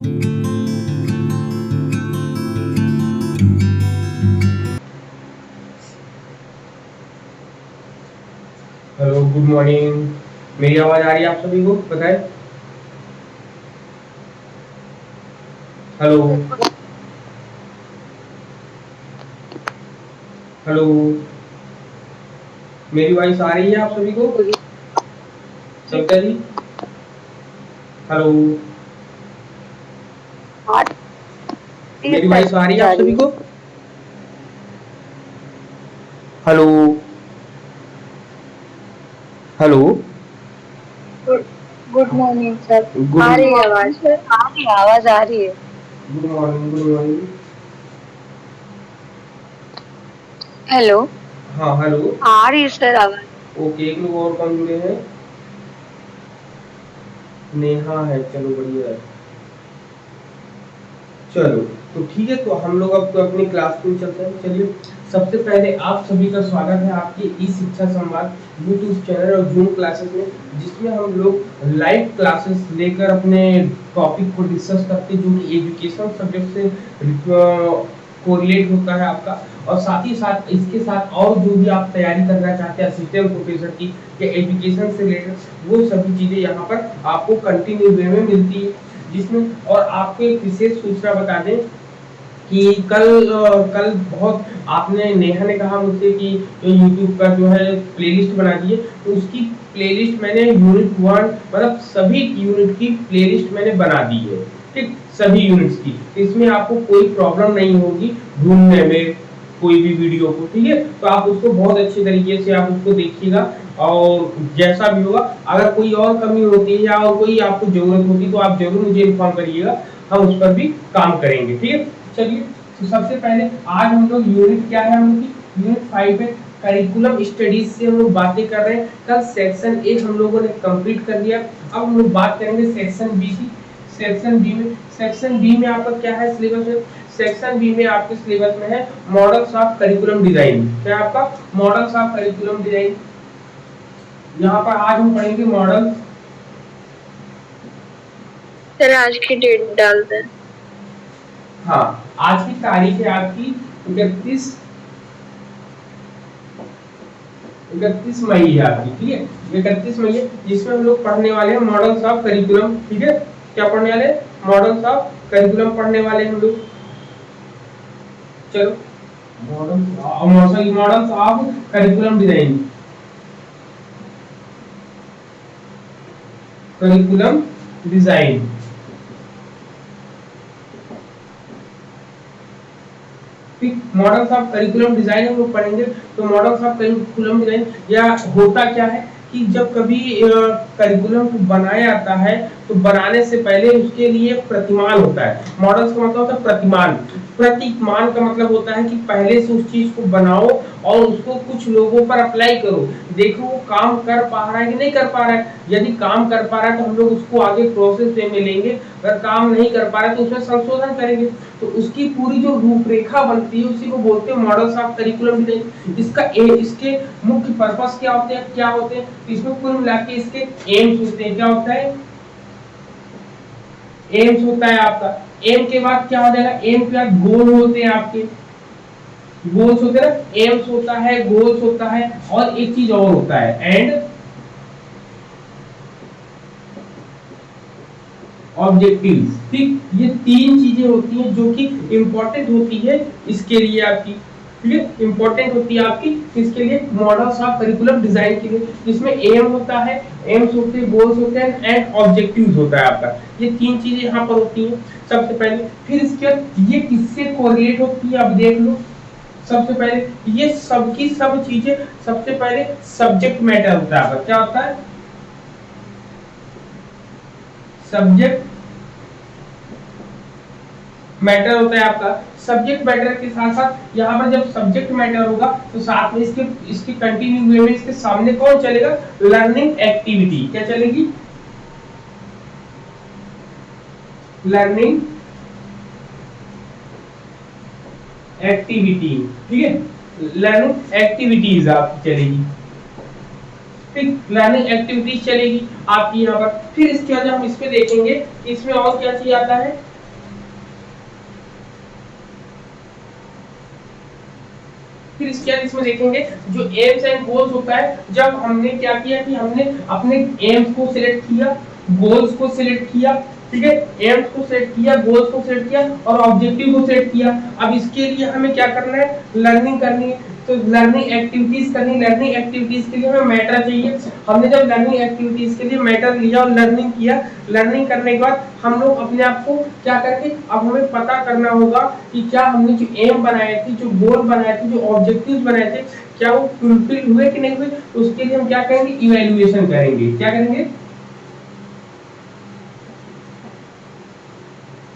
Hello, good morning. मेरी आवाज आ रही है आप सभी को? बताएं। हेलो। हेलो। मेरी वॉइस आ रही है आप सभी को? सविता जी। हेलो। मेरी वॉइस आ रही है आप सभी को? Hello. Hello. Good morning sir. Good आ रही है आवाज सर, आ रही है आवाज, आ रही है। Good morning, good morning. Hello. हाँ, हेलो। आ रही है सर आवाज। ओके, एक लोग और कौन जुड़े हैं? नेहा है, चलो बढ़िया है। चलो, तो ठीक है, तो हम लोग अब तो अपनी क्लास में चलते हैं। चलिए, सबसे पहले आप सभी का स्वागत है आपके ई शिक्षा संवाद यूट्यूब चैनल और जूम क्लासेस में, जिसमें हम लोग लाइव क्लासेस लेकर अपने टॉपिक को डिस्कस करते हैं, जो कि एजुकेशन सब्जेक्ट से कोरिलेट होता है आपका। और साथ ही साथ इसके साथ और जो भी आप तैयारी करना चाहते हैं असिस्टेंट प्रोफेसर की या एजुकेशन से रिलेटेड, वो सभी चीजें यहाँ पर आपको कंटिन्यू वे में मिलती है। जिसमें और आपको एक विशेष सूचना बता दें कि कल बहुत आपने नेहा ने कहा मुझसे कि यूट्यूब का जो है प्लेलिस्ट बना दिए, तो उसकी प्लेलिस्ट मैंने यूनिट 1 मतलब सभी यूनिट की प्लेलिस्ट मैंने बना दी है। ठीक, सभी यूनिट्स की, इसमें आपको कोई प्रॉब्लम नहीं होगी ढूंढने में कोई भी वीडियो को। ठीक है, तो आप उसको बहुत अच्छे तरीके से आप उसको देखिएगा। और जैसा भी होगा, अगर कोई और कमी होती है या और कोई आपको जरूरत होती है तो आप जरूर मुझे इन्फॉर्म करिएगा, हम उस पर भी काम करेंगे। ठीक है, चलिए, तो सबसे पहले आज हम लोग यूनिट क्या है, हम लोग की यूनिट 5 है, करिकुलम स्टडीज से हम लोग बातें कर रहे हैं। कल सेक्शन ए हम लोगों ने कंप्लीट कर दिया। अब हम लोग बात करेंगे सेक्शन बी की। सेक्शन बी में आपका क्या है सिलेबस है? सेक्शन बी में आपके सिलेबस में है मॉडल्स ऑफ करिकुलम डिजाइन। क्या आपका मॉडल्स ऑफ करिकुलम डिजाइन? यहाँ पर आज हम पढ़ेंगे मॉडल। सर आज की डेट डाल दें। हाँ, आज की तारीख है आपकी 31 मई है आपकी। ठीक है, 31 मई है, जिसमें हम लोग पढ़ने वाले हैं मॉडल्स ऑफ करिकुलम। ठीक है, क्या पढ़ने वाले? मॉडल्स ऑफ करिकुलम पढ़ने वाले हम लोग। चलो, models of curriculum design. Curriculum design, ठीक, मॉडल्स ऑफ करिकुलम डिजाइन हम लोग पढ़ेंगे। तो मॉडल्स ऑफ करिकुलम डिजाइन या होता क्या है कि जब कभी करिकुलम को बनाया जाता है तो बनाने से पहले उसके लिए प्रतिमान होता है। मॉडल्स का मतलब होता है प्रतिमान। प्रतिमान का मतलब होता है कि पहले से उस चीज को बनाओ और उसको कुछ लोगों पर अप्लाई करो, देखो वो काम कर पा रहा है कि नहीं कर पा रहा है। यदि काम कर पा रहा है तो हम लोग उसको आगे प्रोसेस वे में लेंगे, अगर काम नहीं कर पा रहा है तो उसमें संशोधन करेंगे। तो उसकी पूरी जो रूपरेखा बनती है उसी को बोलते हैं मॉडल्स ऑफ करिकुलम डिजाइन। इसके मुख्य पर्पस क्या होते हैं, क्या होते हैं? इसमें कुल मिला के इसके एम्स होते हैं। क्या होता है? एम्स होता है आपका। एम के बाद क्या हो जाएगा? एम के बाद गोल होते हैं आपके। गोल्स होते हैं ना, एम्स होता है, गोल्स होता है, और एक चीज और होता है, एंड ऑब्जेक्टिव्स। ठीक, ये तीन चीजें होती हैं जो कि इंपॉर्टेंट होती है इसके लिए आपकी। ठीक है, इंपॉर्टेंट होती है आपकी इसके लिए मॉडल्स ऑफ करिकुलम डिजाइन के लिए, जिसमें एम होता है, एम्स होते हैं, गोल्स होते हैं, एंड ऑब्जेक्टिव्स होता है आपका। ये तीन चीजें यहाँ पर होती हैं सबसे पहले। फिर इसके बाद ये किससे कोरिलेट होती है आप देख लो। सबसे पहले ये सबकी सब चीजें, सबसे पहले सब्जेक्ट मैटर होता है आपका। क्या होता है? सब्जेक्ट मैटर होता है आपका। सब्जेक्ट मैटर के साथ साथ यहाँ पर जब सब्जेक्ट मैटर होगा तो साथ में इसके इसके कंटिन्यू वे में इसके सामने कौन चलेगा? Learning activity. क्या चलेगी? Learning activity. ठीक है, लर्निंग एक्टिविटीज आपकी चलेगी। ठीक, लर्निंग एक्टिविटीज चलेगी आपकी यहाँ पर। फिर इसके बाद हम इस पे देखेंगे कि इसमें और क्या चीज आता है। फिर इसके बाद इसमें देखेंगे जो एम्स एंड गोल्स होता है, जब हमने क्या किया कि हमने अपने एम्स को सिलेक्ट किया, गोल्स को सिलेक्ट किया, ठीक है, एम्स को सिलेक्ट किया, गोल्स को सिलेक्ट किया और ऑब्जेक्टिव को सिलेक्ट किया। अब इसके लिए हमें क्या करना है, लर्निंग करनी है, तो लर्निंग एक्टिविटीज करनी। लर्निंग एक्टिविटीज के लिए हमें मैटर चाहिए। हमने जब लर्निंग एक्टिविटीज के लिए मैटर लिया और लर्निंग किया, लर्निंग करने के बाद हम लोग अपने आप को क्या करके अब हमें पता करना होगा कि क्या हमने जो एम बनाए थे, जो गोल बनाए थे, जो ऑब्जेक्टिव्स बनाए थे, क्या वो फुलफिल हुए कि नहीं हुए। तो उसके लिए हम क्या करेंगे, इवैल्यूएशन करेंगे। क्या करेंगे,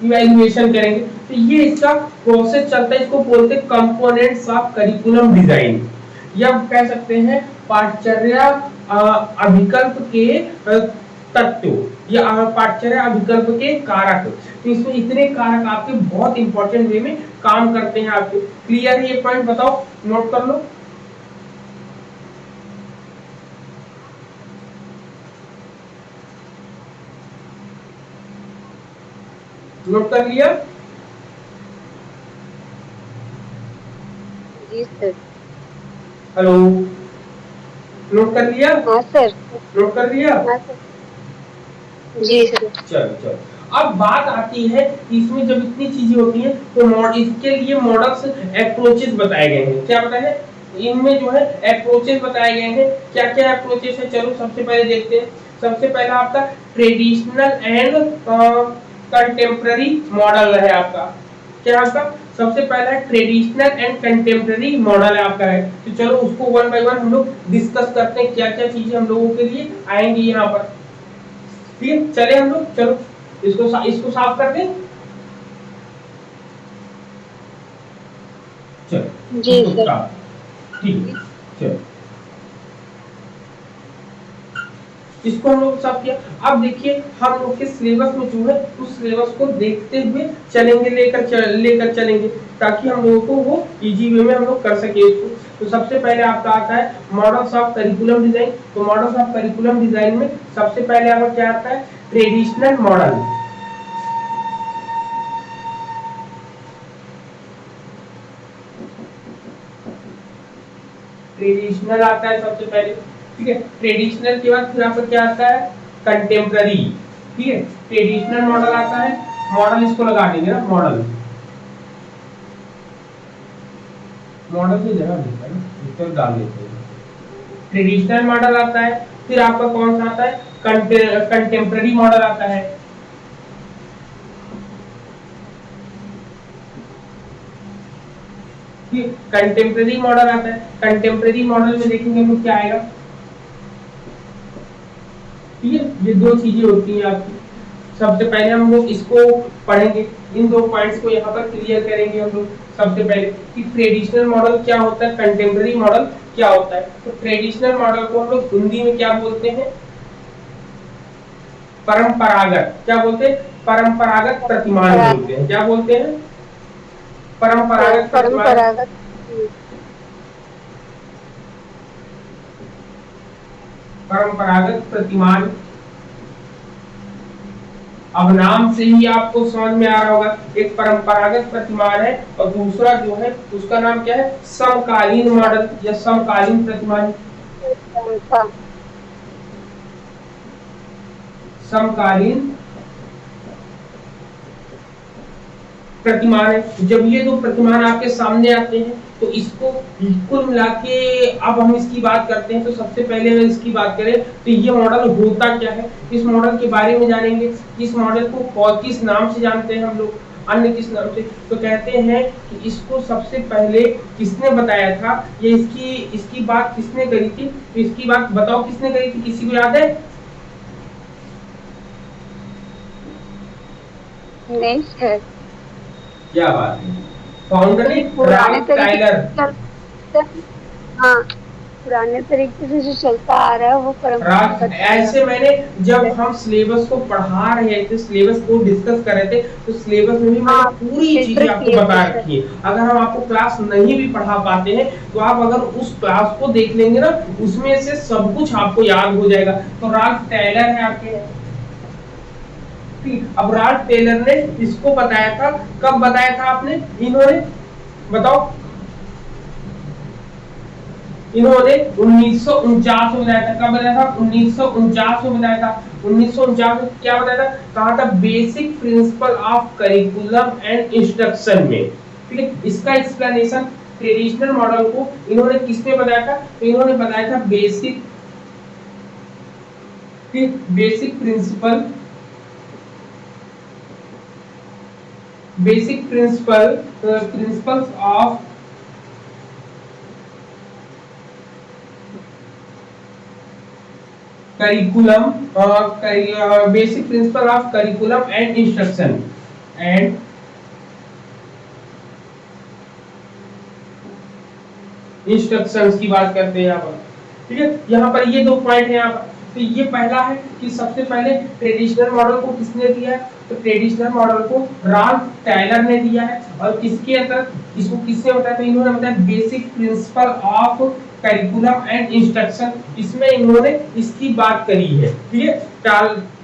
इवैल्यूएशन करेंगे। तो ये इसका प्रोसेस चलता है, इसको बोलते हैं कंपोनेंट्स ऑफ करिकुलम डिजाइन, या कह सकते हैं पाठ्यचर्या अभिकल्प के तत्व या पाठ्यचर्या अभिकल्प के कारक। तो इसमें इतने कारक आपके बहुत इंपॉर्टेंट वे में काम करते हैं। आपके क्लियर है ये पॉइंट, बताओ, नोट कर लो। नोट कर लिया? जी सर। हेलो, नोट कर लिया? हाँ सर। नोट कर लिया? हाँ सर। जी सर। चलो चलो, अब बात आती है इसमें जब इतनी चीजें होती हैं तो इसके लिए मॉडल्स अप्रोचेस बताए गए हैं। क्या बताए हैं, इनमें जो है अप्रोचेस बताए गए हैं। क्या क्या अप्रोचेस है, चलो सबसे पहले देखते हैं। सबसे पहला आपका ट्रेडिशनल एंड कंटेम्प्ररी मॉडल है आपका। क्या आपका सबसे पहला ट्रेडिशनल एंड कंटेम्प्ररी मॉडल है आपका है। तो चलो उसको वन बाय वन हम लोग डिस्कस करते हैं, क्या क्या चीजें हम लोगों के लिए आएंगी यहाँ पर। ठीक है, चले हम लोग, चलो इसको साफ कर दें। चलो जी सर। ठीक है, चलो इसको हम लोग साफ किया। अब देखिए हम लोग के सिलेबस में जो है उस सिलेबस को देखते हुए चलेंगे, लेकर चलेंगे, ताकि हम लोगों को वो इजी वे में हम लोग कर सके इसको। तो सबसे पहले आपका आता है मॉडल्स ऑफ करिकुलम डिजाइन। तो मॉडल्स ऑफ करिकुलम डिजाइन में सबसे पहले आपका क्या आता है, ट्रेडिशनल मॉडल। ट्रेडिशनल आता है सबसे पहले, ठीक है। ट्रेडिशनल के बाद फिर आपका क्या आता है, कंटेम्प्ररी, ठीक है। ट्रेडिशनल मॉडल आता है, मॉडल इसको लगा देंगे ना, मॉडल, मॉडल की जगह देता है ना, डाल देते हैं। ट्रेडिशनल मॉडल आता है, फिर आपका कौन सा आता है, कंटेम्प्ररी मॉडल आता है। कंटेम्प्ररी मॉडल आता है। कंटेम्प्ररी मॉडल में देखेंगे हम क्या आएगा, ठीक है। ये दो चीजें होती हैं आपकी। सबसे पहले हम लोग इसको पढ़ेंगे, इन दो पॉइंट्स को यहाँ पर क्लियर करेंगे हम लोग। सबसे पहले कि ट्रेडिशनल मॉडल क्या होता है, कंटेम्प्ररी मॉडल क्या होता है। तो ट्रेडिशनल मॉडल को हम लोग हिंदी में क्या बोलते हैं, परंपरागत, क्या बोलते हैं, परंपरागत प्रतिमान बोलते हैं। क्या बोलते हैं, परंपरागत प्रतिमान। परंपरागत प्रतिमान, अब नाम से ही आपको समझ में आ रहा होगा, एक परंपरागत प्रतिमान है और दूसरा जो है उसका नाम क्या है, समकालीन मॉडल या समकालीन प्रतिमान। समकालीन प्रतिमान है। जब ये दो प्रतिमान आपके सामने आते हैं तो इसको कुल मिला के अब हम इसकी बात करते हैं। तो सबसे पहले अगर इसकी बात करें तो ये मॉडल होता क्या है, इस मॉडल के बारे में जानेंगे। इस मॉडल को किस नाम से जानते हैं हम लोग, अन्य किस नाम से। तो कहते हैं कि इसको सबसे पहले किसने बताया था, ये इसकी बात किसने करी थी। तो इसकी बात बताओ किसने करी थी, किसी को याद है? नहीं सर। क्या बात है, फाउंडर ने राल्फ टायलर। हाँ, पुराने तरीके से जो चलता आ रहा है वो परंपरा। ऐसे मैंने जब हम सिलेबस को पढ़ा रहे थे, सिलेबस को डिस्कस कर रहे थे, तो सिलेबस में भी मैंने पूरी चीजें आपको बता रखी है। अगर हम आपको क्लास नहीं भी पढ़ा पाते हैं तो आप अगर उस क्लास को देख लेंगे ना, उसमें से सब कुछ आपको याद हो जाएगा। तो राल्फ टायलर है आपके। अब राल्फ टेलर ने इसको बताया था, कब बताया था आपने, इन्होंने बताओ, इन्होंने 1949 में बताया था। कब बताया था? 1949 में बताया था। 1949 में क्या बताया था? कहा था basic principle of curriculum and instruction में। ठीक है, इसका एक्सप्लेनेशन ट्रेडिशनल मॉडल को इन्होंने किसमें बताया था? तो इन्होंने बताया था basic principle principles of curriculum, basic principle of curriculum and instructions की बात करते हैं यहाँ पर। ठीक है, यहाँ पर ये दो पॉइंट है यहाँ पर। तो ये पहला है कि सबसे पहले ट्रेडिशनल मॉडल को किसने दिया है? तो ट्रेडिशनल मॉडल को राल्फ टायलर ने दिया है। और किसके अंदर इसको किसने बताया? तो इन्होंने बताया basic principle of curriculum and instruction, इसमें इन्होंने इसकी बात करी है। ठीक है,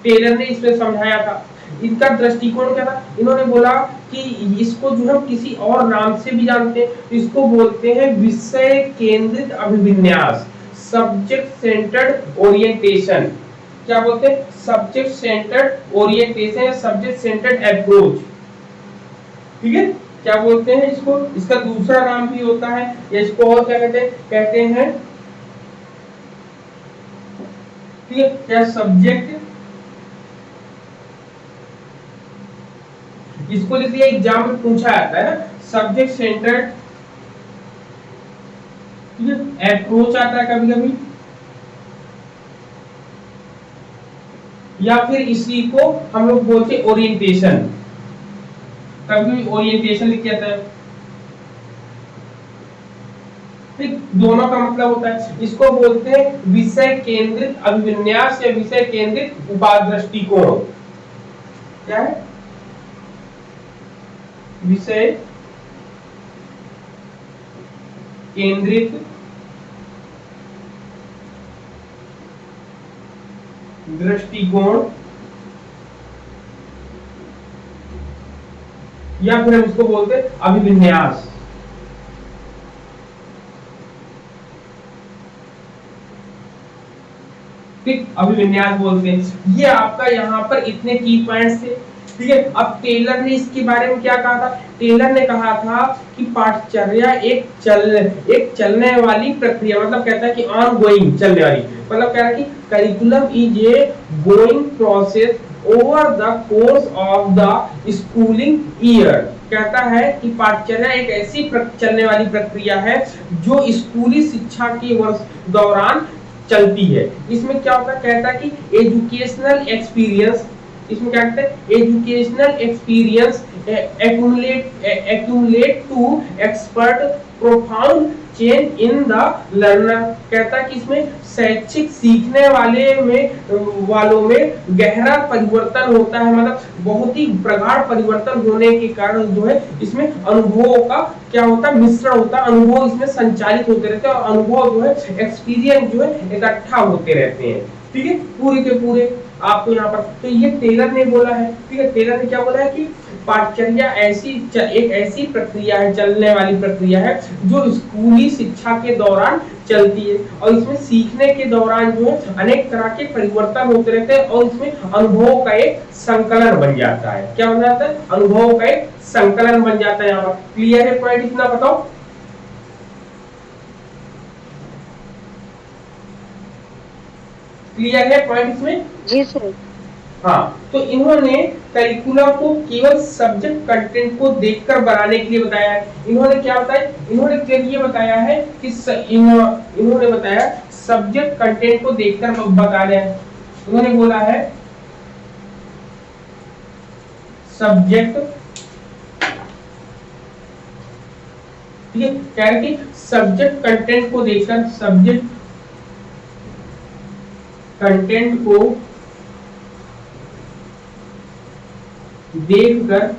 टेलर ने इसमें समझाया था। इनका दृष्टिकोण क्या था? इन्होंने बोला कि इसको जो हम किसी और नाम से भी जानते हैं, इसको बोलते हैं विषय केंद्रित अभिविन्यास, सब्जेक्ट सेंटर्ड ओरिएंटेशन। क्या बोलते हैं? सब्जेक्ट सेंटर्ड ओरिएंटेशन या सब्जेक्ट सेंटर्ड अप्रोच। ठीक है, क्या बोलते हैं इसको? इसका दूसरा नाम भी होता है, या इसको और क्या कहते हैं? कहते हैं, ठीक है, क्या सब्जेक्ट, इसको लिखिए, एग्जाम में पूछा जाता है ना, सब्जेक्ट सेंटर्ड अप्रोच आता है कभी कभी, या फिर इसी को हम लोग बोलते हैं ओरिएंटेशन। कभी ओरिएंटेशन लिख जाता है। ठीक, दोनों का मतलब होता है। इसको बोलते हैं विषय केंद्रित अभिविन्यास या विषय केंद्रित उपादृष्टिकोण। क्या है? विषय केंद्रित दृष्टिकोण, या फिर हम इसको बोलते हैं अभिविन्यास। ठीक, अभिविन्यास बोलते हैं। ये आपका यहाँ पर इतने की पॉइंट्स थे। ठीक है, अब टेलर ने इसके बारे में क्या कहा था? टेलर ने कहा था कि पाठचर्या एक चलने वाली प्रक्रिया, मतलब कहता है कि ऑन गोइंग, चलने वाली, मतलब कह रहा है कि curriculum is a going process over the course of the schooling year. कहता है कि पाठचर्या एक ऐसी चलने वाली प्रक्रिया है जो स्कूली शिक्षा के वर्ष दौरान चलती है। इसमें क्या होता है? कहता है कि एजुकेशनल एक्सपीरियंस, इसमें क्या कहते हैं? Educational experience accumulate to expert profound change in the learner। कहता है कि इसमें शैक्षिक सीखने वालों में गहरा परिवर्तन होता है, मतलब बहुत ही प्रगाढ़ परिवर्तन होने के कारण जो है इसमें अनुभवों का क्या होता है? मिश्रण होता है। अनुभव इसमें संचालित होते रहते हैं और अनुभव जो है, एक्सपीरियंस जो है इकट्ठा होते रहते हैं। ठीक है, पूरे के पूरे आपको यहाँ पर, तो ये टेलर ने बोला है। ठीक है, टेलर ने क्या बोला है कि पाठचर्या एक ऐसी प्रक्रिया है, चलने वाली प्रक्रिया है जो स्कूली शिक्षा के दौरान चलती है, और इसमें सीखने के दौरान जो है अनेक तरह के परिवर्तन होते रहते हैं, और इसमें अनुभवों का एक संकलन बन जाता है। क्या बन जाता है? अनुभवों का एक संकलन बन जाता है। यहाँ पर क्लियर है पॉइंट? इतना बताओ। क्लियर है पॉइंट इसमें? जी सर। हाँ, तो इन्होंने करिकुलम को केवल सब्जेक्ट कंटेंट को देखकर बनाने के लिए बताया है। इन्होंने क्या बताया? इन्होंने ये बताया है कि इन्होंने बताया सब्जेक्ट कंटेंट को देखकर बता रहे हैं। उन्होंने बोला है सब्जेक्ट, ठीक है, कह रहे कि सब्जेक्ट कंटेंट को देखकर, सब्जेक्ट कंटेंट को देखकर,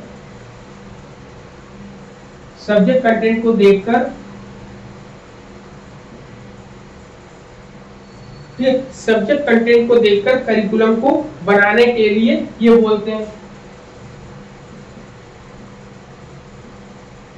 सब्जेक्ट कंटेंट को देखकर, सब्जेक्ट कंटेंट को देखकर करिकुलम को बनाने के लिए ये बोलते हैं।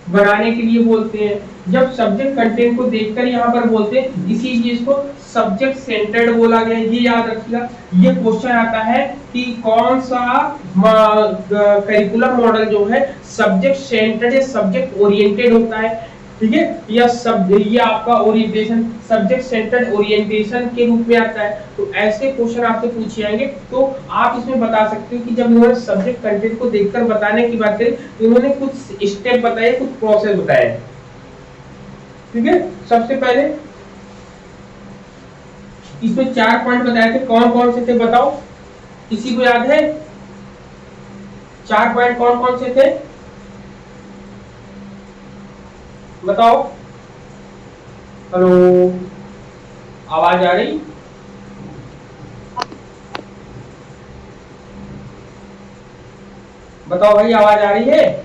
बनाने के लिए बोलते हैं। जब सब्जेक्ट कंटेंट को देखकर यहाँ पर बोलते हैं, इसी चीज को सब्जेक्ट सेंटर्ड बोला गया। ये याद रखिएगा, ये क्वेश्चन आता है कि कौन सा करिकुलम मॉडल जो है सब्जेक्ट सेंटर्ड या सब्जेक्ट ओरिएंटेड होता है, ठीक है, या सब ये आपका ओरिएंटेशन सब्जेक्ट सेंटर्ड ओरिएंटेशन के रूप में आता है। तो ऐसे क्वेश्चन आपसे पूछे जाएंगे, तो आप इसमें बता सकते हो कि जब इन्होंने सब्जेक्ट कंटेंट को देखकर बताने की बात करी तो इन्होंने कुछ स्टेप बताए, कुछ प्रोसेस बताए, ठीक है। सबसे पहले इसमें 4 पॉइंट बताए थे, कौन कौन से थे बताओ, किसी को याद है? 4 पॉइंट कौन कौन से थे बताओ। हेलो, आवाज आ रही? बताओ भाई, आवाज आ रही है?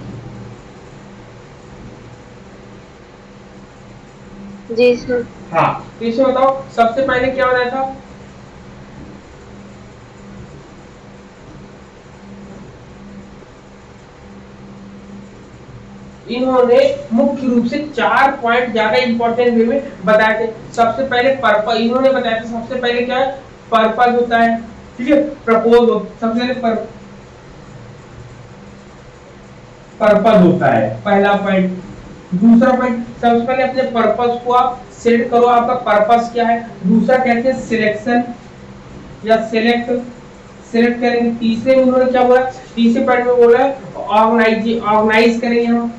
जी सर। हाँ, तो इसमें बताओ सबसे पहले क्या बताया था? इन्होंने मुख्य रूप से 4 पॉइंट ज्यादा इंपॉर्टेंट वे में बताए थे। सबसे पहले पर्पस इन्होंने बताया था, सबसे पहले क्या है, पर्पस होता है, ठीक है, प्रपोज सबसे पहले पर्पस होता है, पहला पॉइंट। दूसरा पॉइंट, सबसे पहले अपने पर्पस को आप सेट करो, आपका पर्पस क्या है। दूसरा कहते हैं सिलेक्शन या सेलेक्ट करेंगे। तीसरे में उन्होंने क्या बोला, तीसरे पॉइंट में बोला ऑर्गेनाइज करेंगे हम,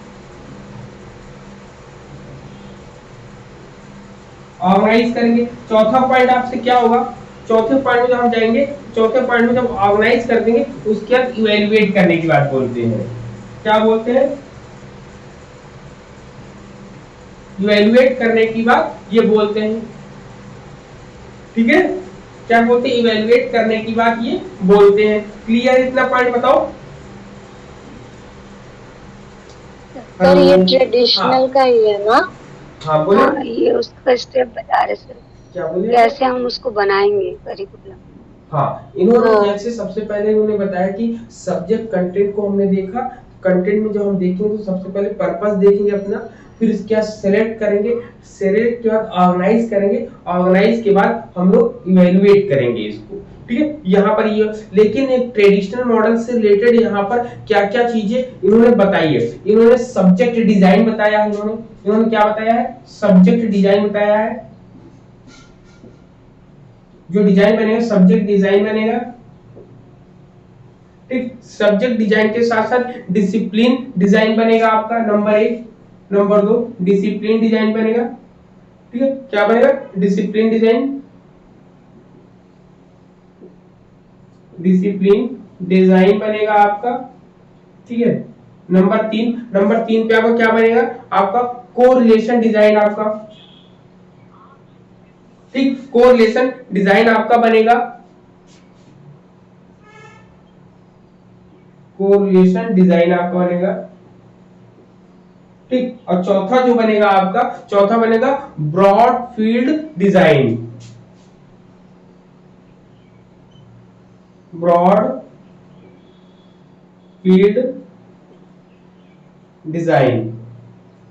ऑर्गेनाइज करेंगे। चौथा पॉइंट आपसे क्या होगा, चौथे पॉइंट में जब हम जाएंगे, चौथे पॉइंट में जब ऑर्गेनाइज कर देंगे उसके बाद इवैल्यूएट करने की बात बोलते हैं। क्या बोलते हैं? इवैल्यूएट करने की बात ये बोलते हैं, ठीक है। क्या बोलते हैं? इवैल्यूएट करने की बात ये बोलते हैं। क्लियर? इतना पॉइंट बताओ। सर ये ट्रेडिशनल का ही है ना? हाँ बोले। हाँ, ये उसका स्टेप बता रहे सर, क्या बोले? कैसे हम उसको बनाएंगे करिकुलम। हाँ, इन्होंने जैसे सबसे पहले इन्होंने बताया कि सब्जेक्ट कंटेंट को हमने देखा, कंटेंट में जब हम देखेंगे तो सबसे पहले पर्पस देखेंगे अपना, फिर इसके बाद सेलेक्ट करेंगे, सेलेक्ट के बाद ऑर्गेनाइज करेंगे, ऑर्गेनाइज के बाद हम लोग इवैल्यूएट करेंगे इसको, ठीक है। यहाँ पर ये लेकिन एक ट्रेडिशनल मॉडल से रिलेटेड यहाँ पर क्या क्या चीजें इन्होंने बताई है। इन्होंने सब्जेक्ट डिजाइन बताया है, इन्होंने क्या बताया है, सब्जेक्ट डिजाइन बताया है। जो डिजाइन बनेगा सब्जेक्ट डिजाइन बनेगा, ठीक। सब्जेक्ट डिजाइन के साथ साथ डिसिप्लिन डिजाइन बनेगा आपका, नंबर 1। नंबर 2 डिसिप्लिन डिजाइन बनेगा, ठीक है। क्या बनेगा? डिसिप्लिन डिजाइन, डिसिप्लिन डिजाइन बनेगा आपका, ठीक है। नंबर 3 पे आपका क्या बनेगा, आपका कोरिलेशन डिजाइन आपका, ठीक। कोरिलेशन डिजाइन आपका बनेगा, कोरिलेशन डिजाइन आपका बनेगा, ठीक। और चौथा जो बनेगा आपका, चौथा बनेगा broad field design, broad field design,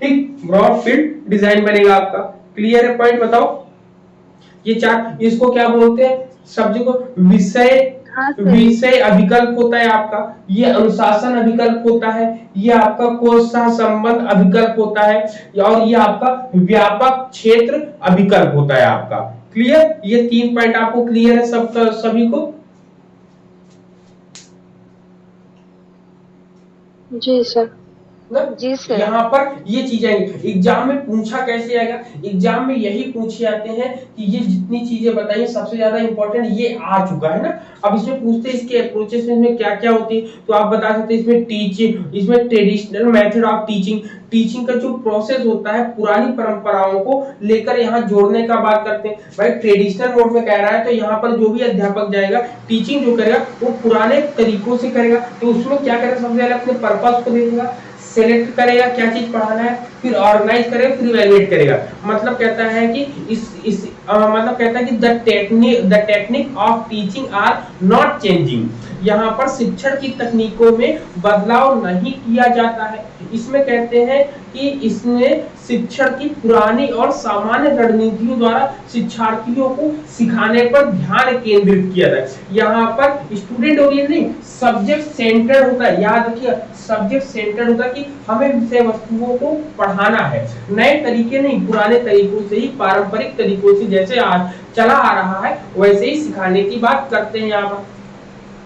ठीक। ब्रॉड फील्ड डिजाइन बनेगा आपका। क्लियर है पॉइंट? बताओ। ये 4, इसको क्या बोलते हैं, सब्जेक्ट को विषय अभिकल्प होता है आपका, ये अनुशासन अभिकल्प होता है, ये आपका कोश सह संबंध अभिकल्प होता है, और ये आपका व्यापक क्षेत्र अभिकल्प होता है आपका। क्लियर? ये 3 पॉइंट आपको क्लियर है सब सभी को? जी सर। जी सर। यहाँ पर ये चीजें एग्जाम में पूछा कैसे आएगा, एग्जाम में यही पूछे जाते हैं कि ये जितनी चीजें बताई सबसे ज्यादा इंपॉर्टेंट ये आ चुका है ना। अब इसमें पूछते हैं इसके अप्रोचेस में क्या क्या होती है, तो आप बता सकते हैं इसमें टीचिंग, इसमें ट्रेडिशनल मेथड ऑफ टीचिंग का जो प्रोसेस होता है पुरानी परंपराओं को लेकर यहाँ जोड़ने का बात करते हैं। भाई ट्रेडिशनल मोड में कह रहा है तो यहाँ पर जो भी अध्यापक जाएगा टीचिंग जो करेगा वो पुराने तरीकों से करेगा, तो उसमें क्या करेगा, सबसे पहले अपने पर्पस को देखेगा, सेलेक्ट करेगा क्या चीज पढ़ाना है, फिर ऑर्गेनाइज करेगा, फिर इवैल्यूएट करेगा। मतलब कहता है कि मतलब कहता है कि the technique of teaching are not changing. यहाँ पर शिक्षण की तकनीकों में बदलाव नहीं किया जाता है। इसमें कहते हैं कि इसमें शिक्षण की पुरानी और सामान्य रणनीतियों द्वारा शिक्षार्थियों को सिखाने पर ध्यान केंद्रित किया जाए। यहाँ पर स्टूडेंट ओरिएंटेड नहीं, सब्जेक्ट सेंटर्ड होता है। याद रखिए, सब्जेक्ट सेंटर्ड होता है कि हमें विषय वस्तुओं को पढ़ाना है, नए तरीके नहीं, पुराने तरीकों से ही, पारंपरिक तरीकों से जैसे आज चला आ रहा है वैसे ही सिखाने की बात करते हैं यहाँ पर।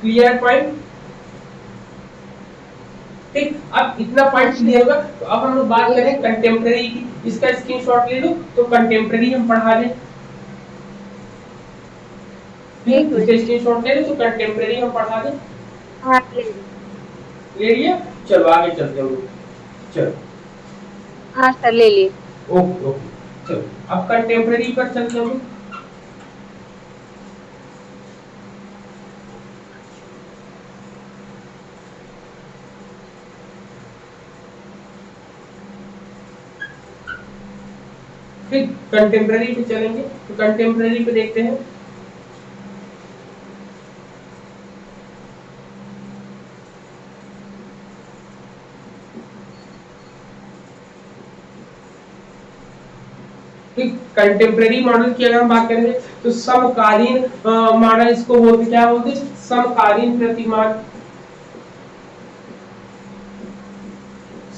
Clear point? ठीक, अब इतना पॉइंट क्लियर होगा। तो अब हम लोग बात करें कंटेम्प्रेरी की। इसका स्क्रीनशॉट ले लो तो कंटेम्प्रेरी हम पढ़ा लें। ठीक, इसका स्क्रीनशॉट ले लो तो कंटेम्प्रेरी हम पढ़ा दें। हाँ ले लिया? चलो आगे चलते हैं। चलो, हाँ सर ले लिए। ओके ओके, चलो अब कंटेम्प्रेरी पर चलते हैं। फिर कंटेम्प्रेरी पे चलेंगे। तो कंटेम्प्रेरी पे देखते हैं। कंटेम्प्रेरी मॉडल की अगर हम बात करेंगे तो समकालीन मॉडल इसको बोलते, क्या बोलते? समकालीन प्रतिमान।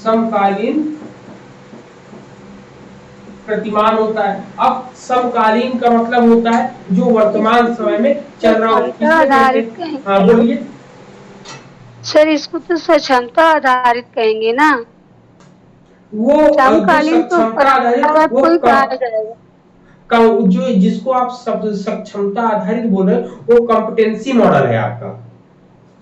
समकालीन प्रतिमान होता है। अब समकालीन का मतलब होता है जो वर्तमान समय में चल रहा हो। हाँ बोलिए सर, इसको तो सक्षमता आधारित कहेंगे ना। वो समकालीन तो सक्षमता आधारित, वो कोई कहा जाएगा जो जिसको आप सक्षमता आधारित बोल रहे हो वो कॉम्पिटेंसी मॉडल है आपका।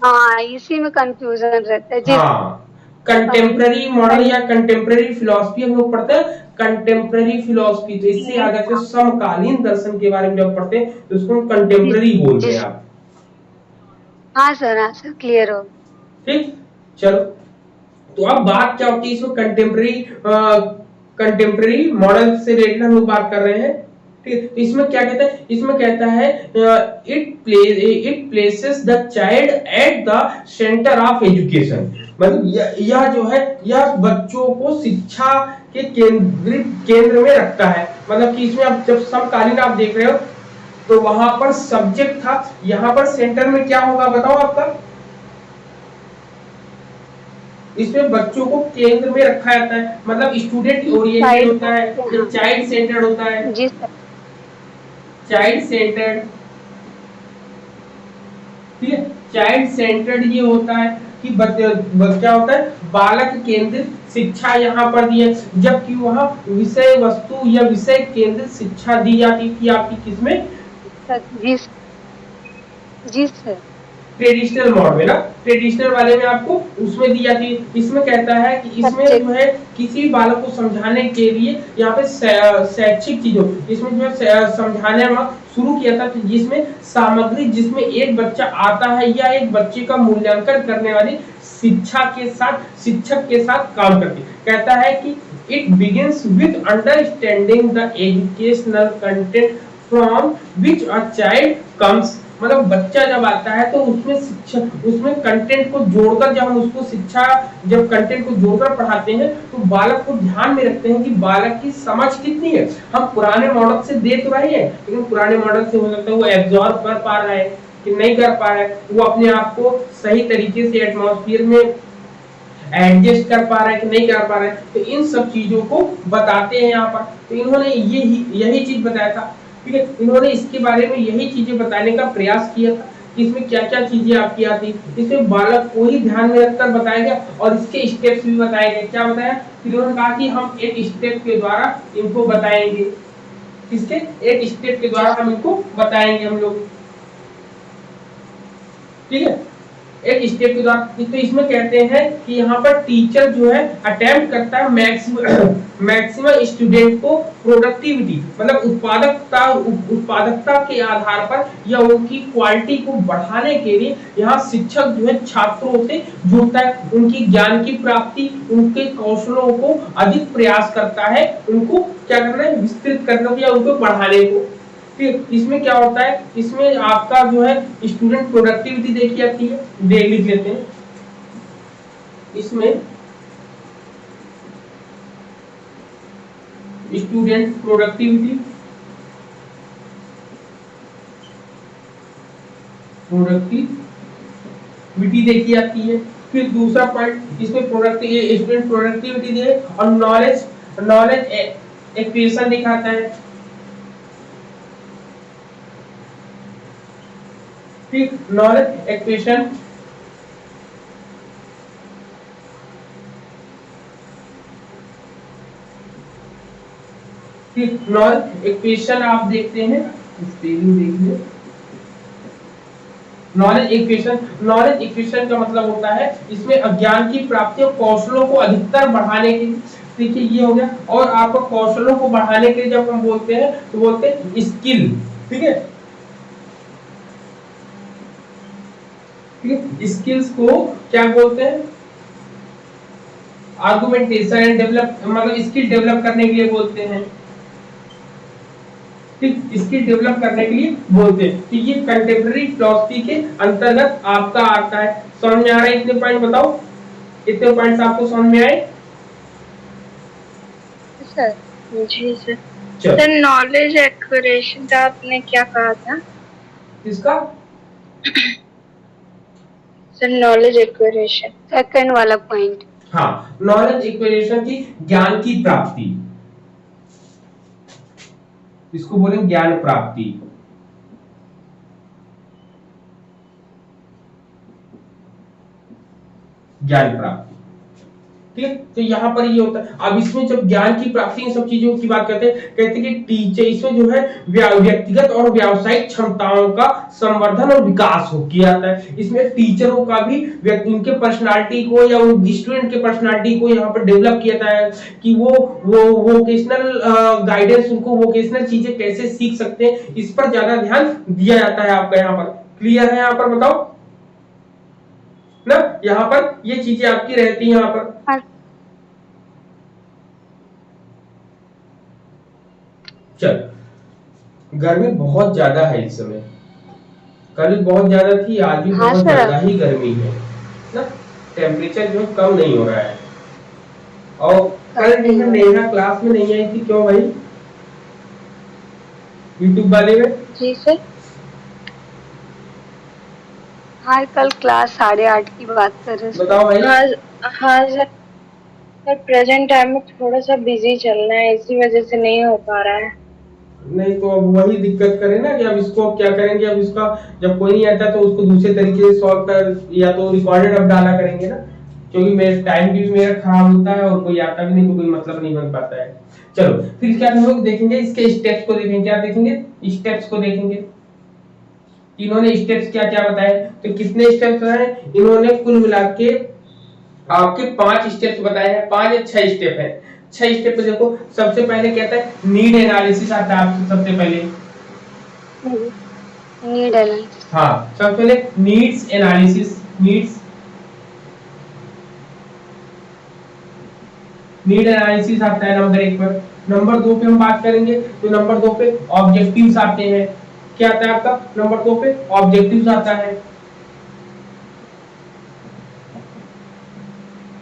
हाँ, इसी में कंफ्यूजन रहता है। हाँ, कंटेम्प्रेरी मॉडल या कंटेम्प्रेरी फिलॉसफी हम लोग पढ़ते हैं। कंटेम्प्रेरी फिलॉसफी, तो इससे याद रखिए समकालीन दर्शन के बारे में जब पढ़ते हैं तो उसको कंटेम्प्रेरी बोलते हैं आप। हाँ सर क्लियर हो। ठीक, चलो तो अब बात क्या होती है इसमें? कंटेम्प्रेरी मॉडल से रिलेटेड हम लोग बात कर रहे हैं। ठीक, तो इसमें क्या कहता है? इसमें कहता है it places the child at the centre of education. मतलब यह जो है यह बच्चों को शिक्षा के केंद्र में रखता है। मतलब कि इसमें आप जब समकालीन आप देख रहे हो तो वहां पर सब्जेक्ट था, यहाँ पर सेंटर में क्या होगा बताओ आपका? इसमें बच्चों को केंद्र में रखा जाता है। मतलब स्टूडेंट ओरिएंटेड होता है, चाइल्ड सेंटर्ड होता है। जी सर, चाइल्ड सेंटर्ड, ठीक है, चाइल्ड सेंटर्ड ये होता है कि क्या होता है? बालक केंद्रित शिक्षा यहाँ पर दी है, जबकि वहाँ विषय वस्तु या विषय केंद्रित शिक्षा दी जाती थी आपकी किसमें? जी सर, ट्रेडिशनल मॉड में ना, ट्रेडिशनल वाले में आपको उसमें दी जाती है। इसमें कहता है कि इसमें जो है किसी बालक को समझाने के लिए यहाँ पे शैक्षिक चीजों, इसमें जो है समझाने में शुरू किया था जिसमें सामग्री, जिसमें एक बच्चा आता है या एक बच्चे का मूल्यांकन करने वाली शिक्षक के साथ काम करती। कहता है कि it begins with understanding the educational content from which a child comes. मतलब बच्चा जब आता है तो उसमें शिक्षा, उसमें कंटेंट को जोड़कर जब हम उसको शिक्षा, जब कंटेंट को जोड़कर पढ़ाते हैं तो बालक को ध्यान में रखते हैं कि बालक की समझ कितनी है। हम पुराने मॉडल से दे तो रहे हैं लेकिन पुराने मॉडल से हो सकता है वो एब्जॉर्ब कर पा रहा है कि नहीं कर पा रहा है, वो अपने आप को सही तरीके से एटमॉस्फेयर में एडजस्ट कर पा रहा है कि नहीं कर पा रहा है। तो इन सब चीजों को बताते हैं यहाँ पर। तो इन्होंने यही चीज बताया था। ठीक है, इन्होंने इसके बारे में यही चीजें बताने का प्रयास किया था कि इसमें क्या क्या चीजें आपकी आती, इसमें बालक को ही ध्यान में रखकर बताया गया और इसके स्टेप्स भी बताए गए। क्या बताया? फिर उन्होंने कहा कि हम एक स्टेप के द्वारा इनको बताएंगे। किसके? एक स्टेप के द्वारा हम इनको बताएंगे हम लोग। ठीक है, एक स्टेप के द्वारा। तो इसमें कहते हैं कि यहाँ पर टीचर जो है अटेम्प्ट करता है मैक्सिमम स्टूडेंट को प्रोडक्टिविटी मतलब उत्पादकता के आधार पर या उनकी क्वालिटी को बढ़ाने के लिए यहाँ शिक्षक जो है छात्रों से जुड़ता है, उनकी ज्ञान की प्राप्ति, उनके कौशलों को अधिक प्रयास करता है, उनको क्या करना है, विस्तृत करना या उनको बढ़ाने को। फिर इसमें क्या होता है, इसमें आपका जो है स्टूडेंट प्रोडक्टिविटी देखी जाती है, देख लिख लेते हैं। इसमें स्टूडेंट प्रोडक्टिविटी देखी जाती है। फिर दूसरा पॉइंट इसमें स्टूडेंट प्रोडक्टिविटी दे और नॉलेज एक्विजिशन दिखाता है। फिर नॉलेज एक्विजिशन आप देखते हैं, स्पेलिंग देखिए। नॉलेज एक्विजिशन का मतलब होता है इसमें अज्ञान की प्राप्ति और कौशलों को अधिकतर बढ़ाने के लिए, देखिए ये हो गया। और आपको कौशलों को बढ़ाने के लिए जब हम बोलते हैं तो बोलते हैं स्किल, ठीक है। स्किल्स को क्या बोलते हैं, आर्गुमेंटेशन एंड डेवलप मतलब स्किल डेवलप करने के लिए बोलते हैं, स्किल डेवलप करने के लिए बोलते हैं। तो ये कंटेम्पररी फिलॉसफी के अंतर्गत आपका आता है। समझ में आ रहा है? इतने पॉइंट बताओ, इतने पॉइंट्स आपको समझ में आए? सर जी सर नॉलेज एक्विजिशन का आपने क्या कहा था? किसका? सर नॉलेज एक्विजिशन सेकंड वाला पॉइंट। हाँ, नॉलेज एक्विजिशन की ज्ञान की प्राप्ति, इसको बोलेंगे ज्ञान प्राप्ति। ठीक है। तो यहाँ पर ये होता है। अब इसमें जब ज्ञान की प्राप्ति इन सब चीजों की बात करते हैं, कहते हैं कि टीचर इसमें जो है व्यक्तिगत और व्यावसायिक क्षमताओं का संवर्धन और विकास हो किया जाता है। इसमें टीचरों का भी उनके पर्सनालिटी को या स्टूडेंट के पर्सनालिटी को यहाँ पर डेवलप किया जाता है कि वो वोकेशनल गाइडेंस, उनको वोकेशनल चीजें कैसे सीख सकते हैं, इस पर ज्यादा ध्यान दिया जाता है। आपका यहाँ पर क्लियर है? यहाँ पर बताओ ना, यहाँ पर ये चीजें आपकी रहती है यहाँ पर। चल, गर्मी बहुत ज्यादा है इस समय, कल बहुत ज्यादा थी, आज भी बहुत ज्यादा ही गर्मी है ना, टेम्परेचर जो कम नहीं हो रहा है। और कल नेहा क्लास में नहीं आई थी, क्यों भाई? यूट्यूब वाले में? जी सर, हाँ कल क्लास 8:30 की बात कर रहे हैं। बताओ भाई। हाँ सर प्रेजेंट टाइम में थोड़ा सा बिजी चल रहा है, इसी वजह से नहीं हो पा रहा है। नहीं तो अब वही दिक्कत करें ना कि अब इसको क्या करेंगे, अब इसका जब कोई नहीं आता तो उसको दूसरे तरीके से सॉल्व कर, या तो रिकॉर्डेड अब डाला करेंगे ना, क्योंकि मेरे टाइम भी मेरा खराब होता है और कोई आता भी नहीं तो कोई मतलब नहीं बन पाता है। चलो फिर क्या हम लोग देखेंगे, इसके स्टेप्स को देखेंगे। क्या देखेंगे? स्टेप्स को देखेंगे। इन्होंने स्टेप्स क्या क्या बताए, तो कितने स्टेप्स बताए इन्होंने? कुल मिला के आपके 5 स्टेप्स बताए हैं, 5 या 6 स्टेप है। 6 स्टेप पे देखो, सबसे पहले कहता है नीड एनालिसिस आता है आपको सबसे पहले। नीड एनालिसिस, हाँ सबसे पहले नीड्स एनालिसिस, नीड एनालिसिस आता है नंबर 1 पर। नंबर 2 पे हम बात करेंगे तो नंबर 2 पे ऑब्जेक्टिव्स आते हैं। क्या आता है आपका? नंबर 2 पे ऑब्जेक्टिव्स आता है,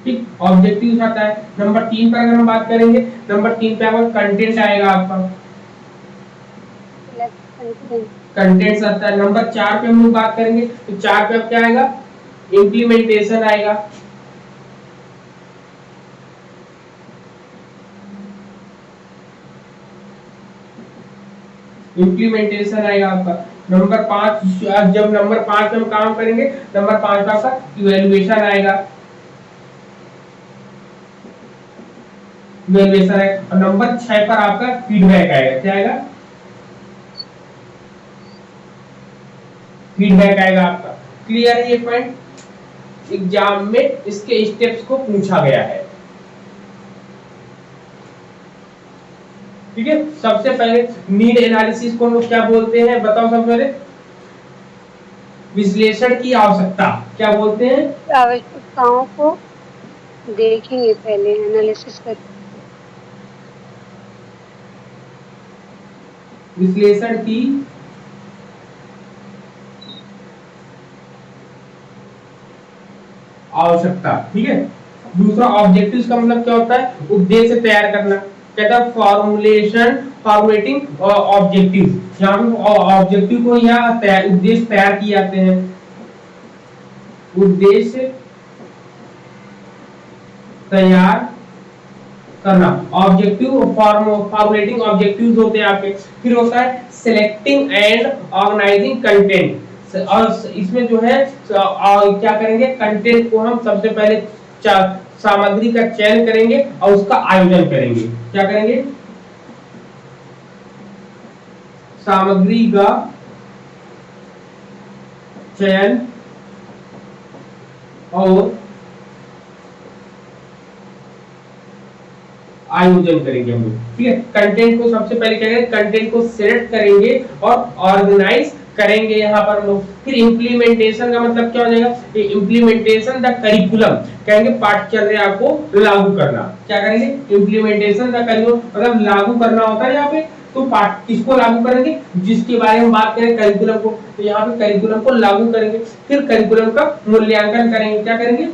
ठीक, ऑब्जेक्टिव्स आता है। नंबर 3 पर अगर हम बात करेंगे, नंबर 3 पे आपका कंटेंट आएगा, आपका कंटेंट्स आता है। नंबर 4 पे हम लोग बात करेंगे तो 4 पे अब क्या आएगा? इम्प्लीमेंटेशन आएगा। इम्प्लीमेंटेशन आएगा आपका। नंबर 5, जब नंबर 5 पे हम काम करेंगे, नंबर 5 पे आपका इवैल्यूएशन आएगा, इवैल्यूएशन है। और नंबर 6 पर आपका फीडबैक आएगा। क्या आएगा? फीडबैक आएगा आपका। क्लियर है ये पॉइंट? एग्जाम में इसके स्टेप्स को पूछा गया है। ठीक है, सबसे पहले नीड एनालिसिस को हम लोग क्या बोलते हैं, बताओ सबसे पहले। विश्लेषण की आवश्यकता क्या बोलते हैं? आवश्यकताओं को देखेंगे पहले, एनालिसिस कर। विश्लेषण की आवश्यकता। ठीक है, दूसरा ऑब्जेक्टिव्स का मतलब क्या होता है? उद्देश्य तैयार करना। कहता है फॉर्मुलेशन, फॉर्मेटिंग ऑब्जेक्टिव, यहाँ पे ऑब्जेक्टिव को या उद्देश्य तैयार किए जाते हैं। उद्देश्य तैयार करना, ऑब्जेक्टिव फॉर्मुलेटिंग ऑब्जेक्टिव्स होते हैं आपके। फिर होता है सिलेक्टिंग एंड ऑर्गेनाइजिंग कंटेंट, और इसमें जो है क्या करेंगे, कंटेंट को हम सबसे पहले सामग्री का चयन करेंगे और उसका आयोजन करेंगे। क्या करेंगे? सामग्री का चयन और आयोजन करेंगे हम लोग। ठीक है, कंटेंट को सबसे पहले क्या करेंगे, कंटेंट को सिलेक्ट करेंगे और ऑर्गेनाइज करेंगे यहाँ पर हम लोग। फिर इम्प्लीमेंटेशन का मतलब क्या हो जाएगा, इम्प्लीमेंटेशन द करिकुलम, कहेंगे पाठ्यचर्या को लागू करना। क्या करेंगे? इम्प्लीमेंटेशन द करिकुलम, मतलब लागू करना होता है यहाँ पे। तो पाठ किसको लागू करेंगे? जिसके बारे में बात करें, करिकुलम को, तो यहाँ पे करिकुलम को लागू करेंगे। फिर करिकुलम का मूल्यांकन करेंगे। क्या करेंगे?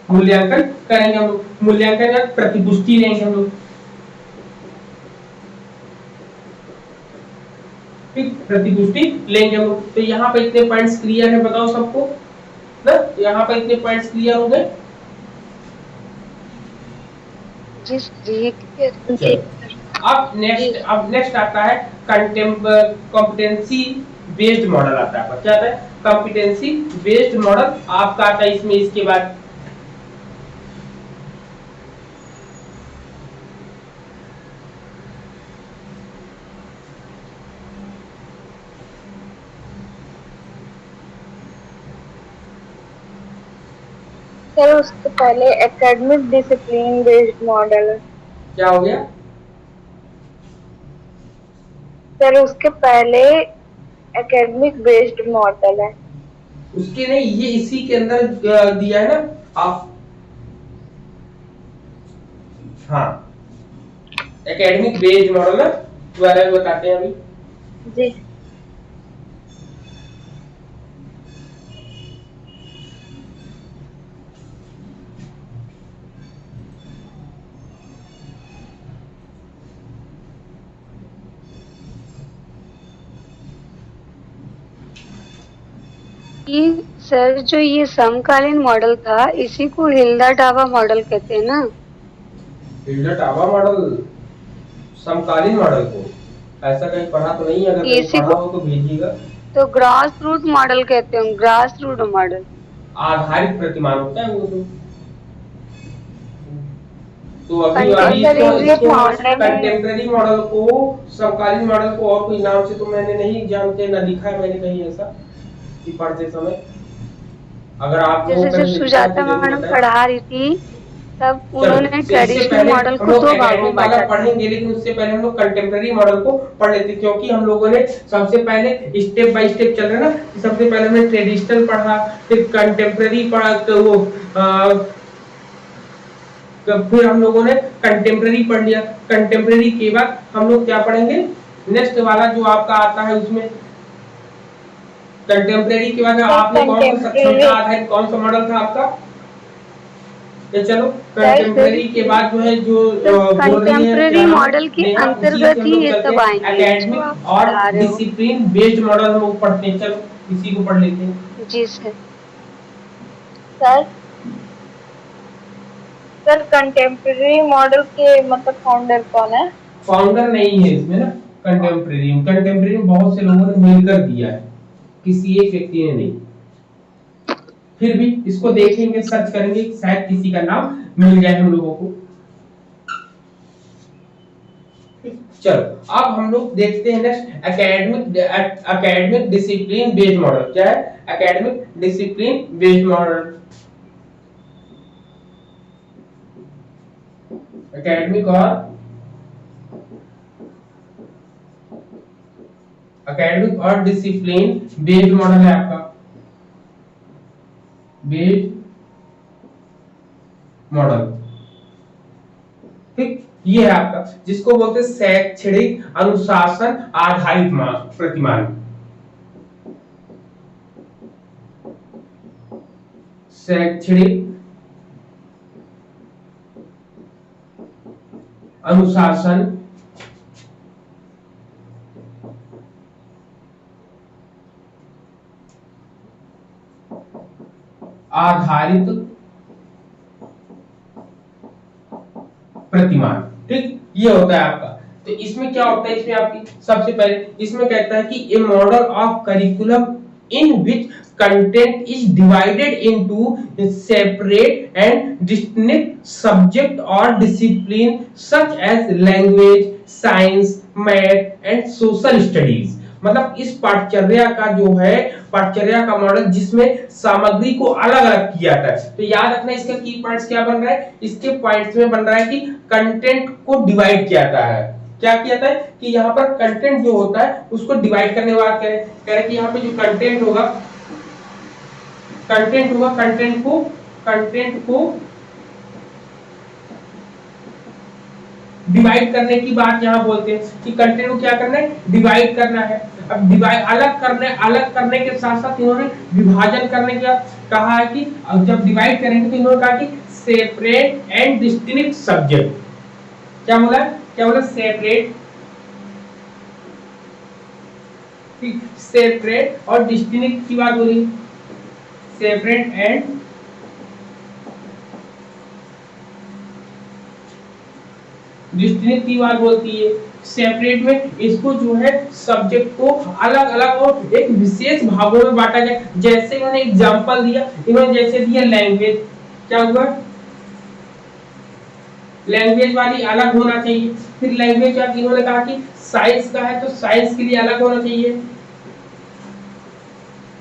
मूल्यांकन करेंगे हम लोग। मूल्यांकन या प्रतिपुष्टि लेंगे हम लोग। ठीक, प्रतिपुष्टि लेंगे हम लोग। तो यहाँ पे इतने पॉइंट्स क्लियर है, बताओ सबको ना? यहाँ पे इतने पॉइंट्स क्लियर हो गए? अब नेक्स्ट आता है कॉम्पिटेंसी बेस्ड मॉडल आता है। क्या आता है? कॉम्पिटेंसी बेस्ड मॉडल आपका आता है इसमें। इसके बाद सर उसके पहले एकेडमिक डिसिप्लिन बेस्ड मॉडल है। क्या हो गया? सर उसके पहले एकेडमिक बेस्ड मॉडल है। उसके नहीं, ये इसी के अंदर दिया है ना आप। हाँ, एकेडमिक बेस्ड मॉडल ना, दोबारा बताते हैं अभी जी। ये सर जो ये समकालीन मॉडल था, इसी को हिल्डा टाबा मॉडल कहते हैं ना? हिल्डा टाबा मॉडल समकालीन मॉडल को ऐसा कहीं पढ़ा तो नहीं है, अगर कहीं पढ़ा हो तो भेजिएगा। तो ग्रास रूट मॉडल कहते हैं, ग्रास रूट मॉडल। आधारित प्रतिमान होता है वो तो अभी कंटेम्प्रेरी मॉडल को, समकालीन मॉडल को और कोई नाम से तो मैंने नहीं जानते, ना लिखा है मैंने कहीं ऐसा कि पढ़ते समय। अगर आप जैसे जब सुजाता मैडम पढ़ा रही थी तब उन्होंने ट्रेडिशनल मॉडल को दो भागों में बांटा। पढ़ेंगे, लेकिन उससे पहले हम लोग कंटेम्प्रेरी मॉडल को पढ़ लेते, क्योंकि हम लोगों ने सबसे पहले स्टेप बाय स्टेप चल रहे ना। सबसे पहले हमने ट्रेडिशनल पढ़ा, फिर कंटेम्प्रेरी पढ़ा, तो वो फिर हम लोगों ने कंटेम्प्रेरी पढ़ लिया। कंटेम्प्रेरी के बाद हम लोग क्या पढ़ेंगे, नेक्स्ट वाला जो आपका आता है उसमें कंटेम्प्रेरी के बाद आपने कौन सा सक्षमता आधारित कौन सा मॉडल था आपका? तो चलो कंटेम्प्रेरी के बाद जो है जो कंटेम्प्रेरी मॉडल के अंतर्गत ही ये सब आएंगे। एकेडमिक और डिसिप्लिन बेस्ड मॉडल हम लोग पढ़ते हैं। चलो इसी को पढ़ लेते हैं। जी सर। सर कंटेम्प्रेरी मॉडल के मतलब फाउंडर कौन है? फाउंडर नहीं है इसमें ना। कंटेम्प्रेरी बहुत से लोगों ने मिलकर दिया है, किसी एक व्यक्ति ने नहीं। फिर भी इसको देखेंगे, सर्च करेंगे, शायद किसी का नाम मिल जाए हम लोगों को। चलो अब हम लोग देखते हैं next academic discipline based model. क्या है? Academic discipline based model. Academic और डिसिप्लिन बेस्ड मॉडल है आपका, बेस्ड मॉडल। ठीक, ये है आपका, जिसको बोलते हैं शैक्षणिक अनुशासन आधारित प्रतिमान। शैक्षणिक अनुशासन आधारित प्रतिमान। ठीक, ये होता है आपका। तो इसमें क्या होता है, इसमें आपकी सबसे पहले इसमें कहता है कि a model of curriculum in which content is divided into separate and distinct subject और discipline such as language, science, math and social studies. मतलब इस पाठचर्या का जो है, पाठचर्या का मॉडल जिसमें सामग्री को अलग अलग किया जाता है। तो याद रखना इसका की पॉइंट्स क्या बन रहा है, इसके पॉइंट्स में बन रहा है कि कंटेंट को डिवाइड किया जाता है। क्या किया जाता है कि यहाँ पर कंटेंट जो होता है उसको डिवाइड करने के बाद कह रहे कि यहाँ पे जो कंटेंट होगा, कंटेंट को डिवाइड करने की बात यहाँ बोलते हैं कि कंटेंट को क्या करना है, डिवाइड करना है। अब डिवाइड अलग करने के साथ साथ इन्होंने विभाजन करने का कहा है कि जब डिवाइड करेंगे तो इन्होंने कहा कि सेपरेट एंड डिस्टिंक्ट सब्जेक्ट। क्या बोला? सेपरेट और डिस्टिंक्ट की बात हो रही, सेपरेट एंड डिस्टिंक्ट की बात बोलती है। सेपरेट में इसको जो है सब्जेक्ट को अलग अलग और एक विशेष भागों में बांटा गया। जैसे इन्होंने एग्जांपल दिया, इन्होंने जैसे दिया लैंग्वेज, क्या हुआ, लैंग्वेज वाली अलग होना चाहिए। फिर लैंग्वेज का इन्होंने कहा कि साइंस का है तो साइंस के लिए अलग होना चाहिए,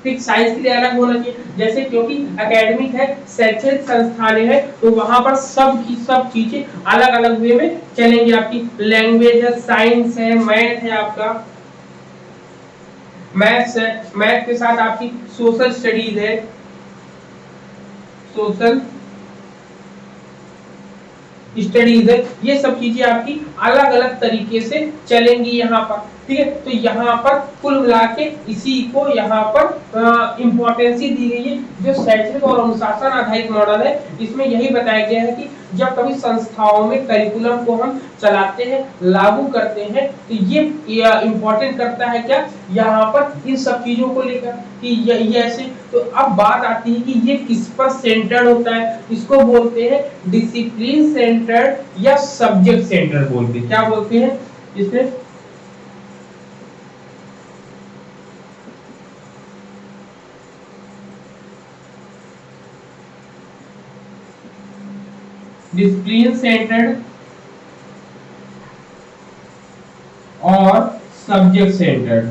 फिर साइंस के लिए अलग होना चाहिए। जैसे क्योंकि एकेडमिक है, शैक्षणिक संस्थान है, तो वहां पर सब की सब चीजें अलग अलग वे में चलेंगी। आपकी लैंग्वेज है, साइंस है, मैथ है, आपका मैथ्स है, मैथ के साथ आपकी सोशल स्टडीज है, सोशल स्टडीज है। ये सब चीजें आपकी अलग अलग तरीके से चलेंगी यहाँ पर। ठीक है, तो यहाँ पर कुल मिला के इसी को यहाँ पर इंपॉर्टेंस दी गई है। जो शैक्षणिक और अनुशासन आधारित मॉडल है, इसमें यही बताया गया है कि जब कभी संस्थाओं में करिकुलम को हम चलाते हैं, लागू करते हैं, तो ये इंपॉर्टेंट करता है क्या, यहाँ पर इन सब चीजों को लेकर कि ये ऐसे। तो अब बात आती है कि ये किस पर सेंटर्ड होता है। इसको बोलते हैं डिसिप्लिन सेंटर्ड या सब्जेक्ट सेंटर्ड बोलते हैं। क्या बोलते हैं इसमें? डिसिप्लिन सेंटर्ड और सब्जेक्ट सेंटर्ड।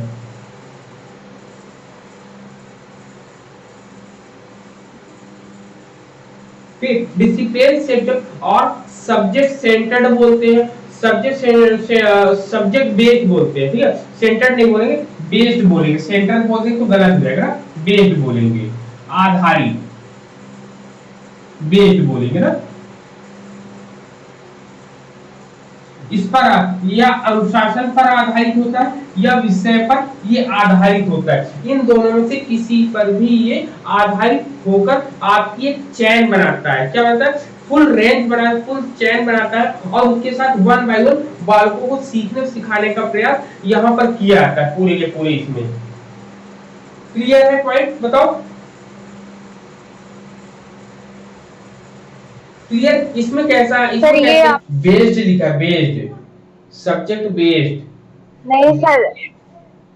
फिर डिसिप्लिन सेंटर्ड और सब्जेक्ट सेंटर्ड बोलते हैं, सब्जेक्ट बेस्ड बोलते हैं। ठीक है, सेंटर्ड नहीं बोलेंगे, बेस्ड बोलेंगे। सेंटर बोलेंगे तो गलत हो जाएगा, बेस्ड बोलेंगे, आधारित, बेस्ड बोलेंगे ना। इस पर या अनुशासन पर आधारित होता है या विषय पर ये आधारित होता है। इन दोनों में से किसी पर भी ये आधारित होकर आपकी एक चैन बनाता है। क्या बनाता है? फुल रेंज बनाता है, फुल चैन बनाता है, और उसके साथ वन बाय वन बालकों को सीखने सिखाने का प्रयास यहाँ पर किया जाता है पूरे के पूरे। इसमें क्लियर है पॉइंट? बताओ क्लियर? इसमें कैसा, इसमें कैसे बेस्ड लिखा है, बेस्ड, सब्जेक्ट बेस्ड नहीं सर,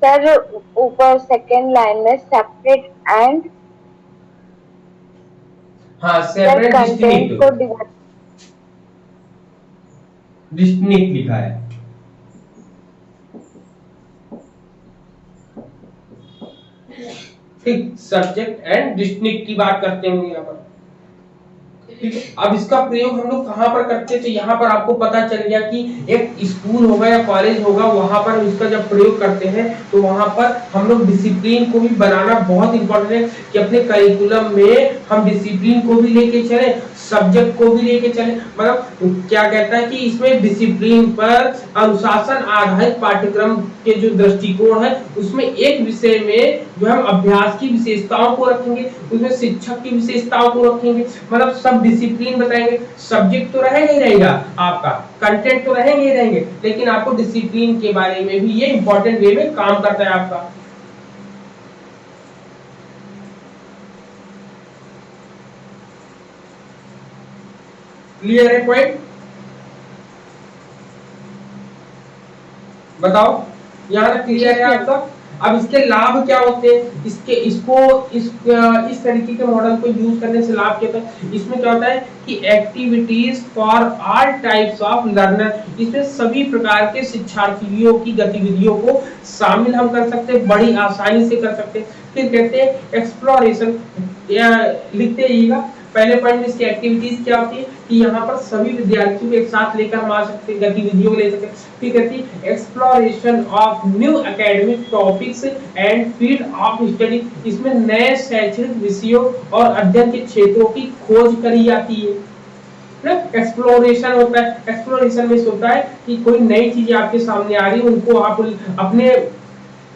सर ऊपर सेकंड लाइन में सेपरेट एंड, हाँ सेपरेट डिस्टिंक्ट लिखा है। ठीक, सब्जेक्ट एंड डिस्ट्रिक्ट की बात करते हैं यहाँ पर। ठीक है, अब इसका प्रयोग हम लोग कहाँ पर करते हैं, तो यहाँ पर आपको पता चल गया कि एक स्कूल होगा या कॉलेज होगा, वहां पर इसका जब प्रयोग करते हैं तो वहां पर हम लोग डिसिप्लिन को भी बनाना बहुत इंपॉर्टेंट है कि अपने करिकुलम में हम डिसिप्लिन को भी लेके चले, सब्जेक्ट को भी लेके चले। मतलब क्या कहता है कि इसमें डिसिप्लिन पर अनुशासन आधारित पाठ्यक्रम के जो दृष्टिकोण है उसमें एक विषय में जो हम अभ्यास की विशेषताओं को रखेंगे, उसमें शिक्षक की विशेषताओं को रखेंगे, मतलब सब डिसिप्लिन बताएंगे। सब्जेक्ट तो रहेगा ही रहेगा, आपका कंटेंट तो रहेंगे ही रहेंगे, लेकिन आपको डिसिप्लिन के बारे में भी ये इंपॉर्टेंट वे में काम करता है आपका। क्लियर है पॉइंट? बताओ, यहाँ तक क्लियर है आपका? अब इसके लाभ क्या होते हैं, इस तरीके के मॉडल को यूज करने से लाभ क्या होता है, इसमें क्या होता है कि activities for all types of learner, इसमें सभी प्रकार के शिक्षार्थियों की गतिविधियों को शामिल हम कर सकते हैं, बड़ी आसानी से कर सकते हैं। फिर कहते हैं एक्सप्लोरेशन, लिखते रहिएगा। पहले पॉइंट में इसकी एक्टिविटीज क्या होती है कि यहाँ पर सभी विद्यार्थियों को एक साथ लेकर हम आ सकते हैं, गतिविधियों को ले सकते हैं। फिर कहती है exploration of new academic topics and field of study, इसमें नए शैक्षणिक विषयों और अध्ययन के क्षेत्रों की खोज करी जाती है। एक्सप्लोरेशन होता है, एक्सप्लोरेशन में होता है कि कोई नई चीजें आपके सामने आ रही है, उनको आप अपने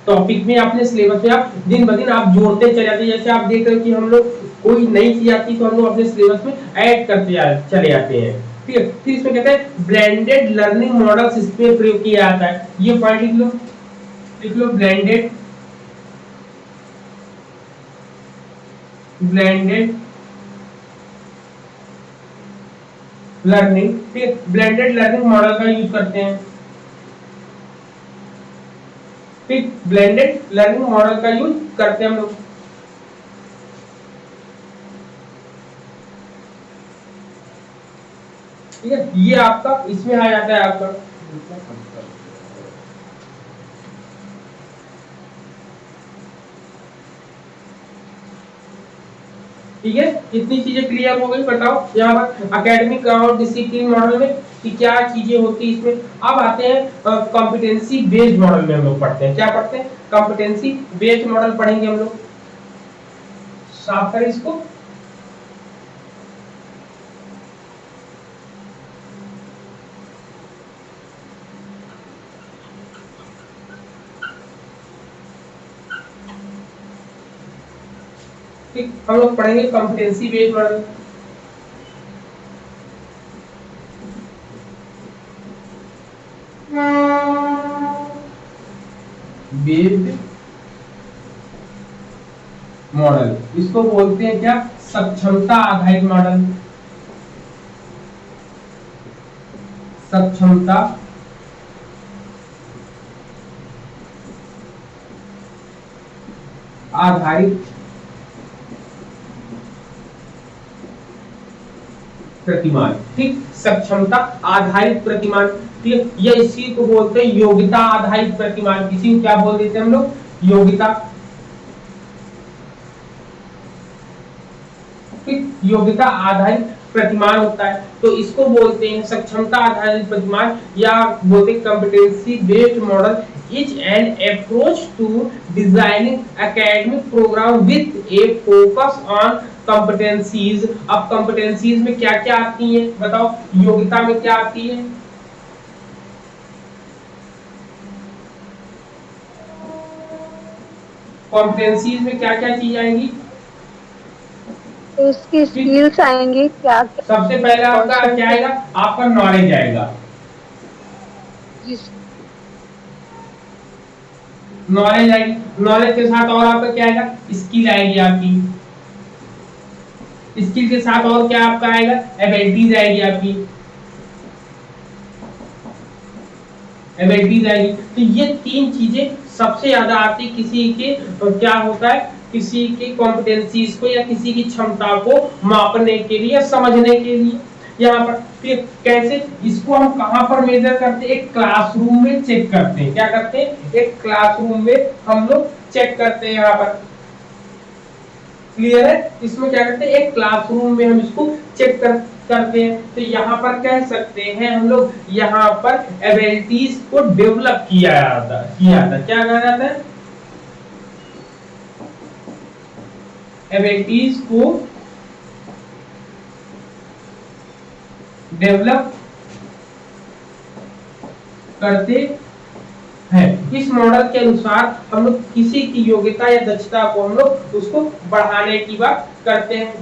टॉपिक में, अपने सिलेबस में आप दिन ब दिन आप जोड़ते चले जाते हैं। जैसे आप देख रहे हो कि हम लोग कोई नई चीज आती है तो हम लोग अपने सिलेबस में ऐड करते चले जाते हैं। ठीक है, फिर इसमें कहते हैं ब्लेंडेड लर्निंग मॉडल्स इसमें प्रयोग किया जाता है। ये पॉइंट लिख लो ब्लेंडेड लर्निंग, ठीक है, ब्लेंडेड लर्निंग मॉडल का यूज करते हैं। ठीक, ब्लेंडेड लर्निंग मॉडल का यूज करते हैं हम लोग। ठीक है, ये आपका इसमें आ जाता है आपका। ठीक है, इतनी चीजें क्लियर हो गई। बताओ यहाँ पर एकेडमिक और डिसिप्लिन मॉडल में कि क्या चीजें होती है इसमें। अब आते हैं कॉम्पिटेंसी बेस्ड मॉडल में। हम लोग पढ़ते हैं, क्या पढ़ते हैं, कॉम्पिटेंसी बेस्ड मॉडल पढ़ेंगे हम लोग। साफ करें इसको। ठीक, हम लोग पढ़ेंगे competency based model. Based model, इसको बोलते हैं क्या, सक्षमता आधारित मॉडल। सक्षमता आधारित प्रतिमान। ठीक, सक्षमता आधारित प्रतिमान। ठीक, ये इसी को बोलते हैं योग्यता आधारित प्रतिमान। इसी को क्या बोल देते हैं हम लोग, योग्यता। ठीक, योग्यता आधारित प्रतिमान होता है, तो इसको बोलते हैं सक्षमता आधारित प्रतिमान, या बोलते हैं competency based model is an approach to designing academic program with a focus on competencies. अब कॉम्पिटेंसीज में क्या क्या आती है बताओ, योग्यता में क्या आती है, कॉम्पिटेंसीज में क्या क्या चीज आएंगी, तो उसकी स्किल्स आएंगी क्या क्या? सबसे पहले आपका क्या आएगा, आपका नॉलेज आएगा। नॉलेज आएगी, नॉलेज के साथ और आपका क्या आएगा, स्किल आएगी आपकी। स्किल के साथ और क्या आपका आएगा, एबिलिटीज आएगी आपकी, एबिलिटीज आएगी। तो ये तीन चीजें सबसे ज्यादा आती किसी के, और क्या होता है, किसी की कॉम्पिटेंसीज को या किसी की क्षमता को मापने के लिए, समझने के लिए। यहाँ पर फिर कैसे इसको हम कहां पर मेजर करते हैं, एक क्लासरूम में चेक करते हैं। क्या करते हैं, एक क्लासरूम में हम लोग चेक करते हैं। यहाँ पर क्लियर है? इसमें क्या करते हैं, एक क्लासरूम में हम इसको चेक करते हैं। तो यहाँ पर कह सकते हैं हम लोग, यहाँ पर एबिलिटीज को डेवलप किया था। क्या कहा जाता है? एबिलिटीज को डेवलप करते हैं। इस मॉडल के अनुसार हम लोग किसी की योग्यता या दक्षता को हम लोग उसको बढ़ाने की बात करते हैं।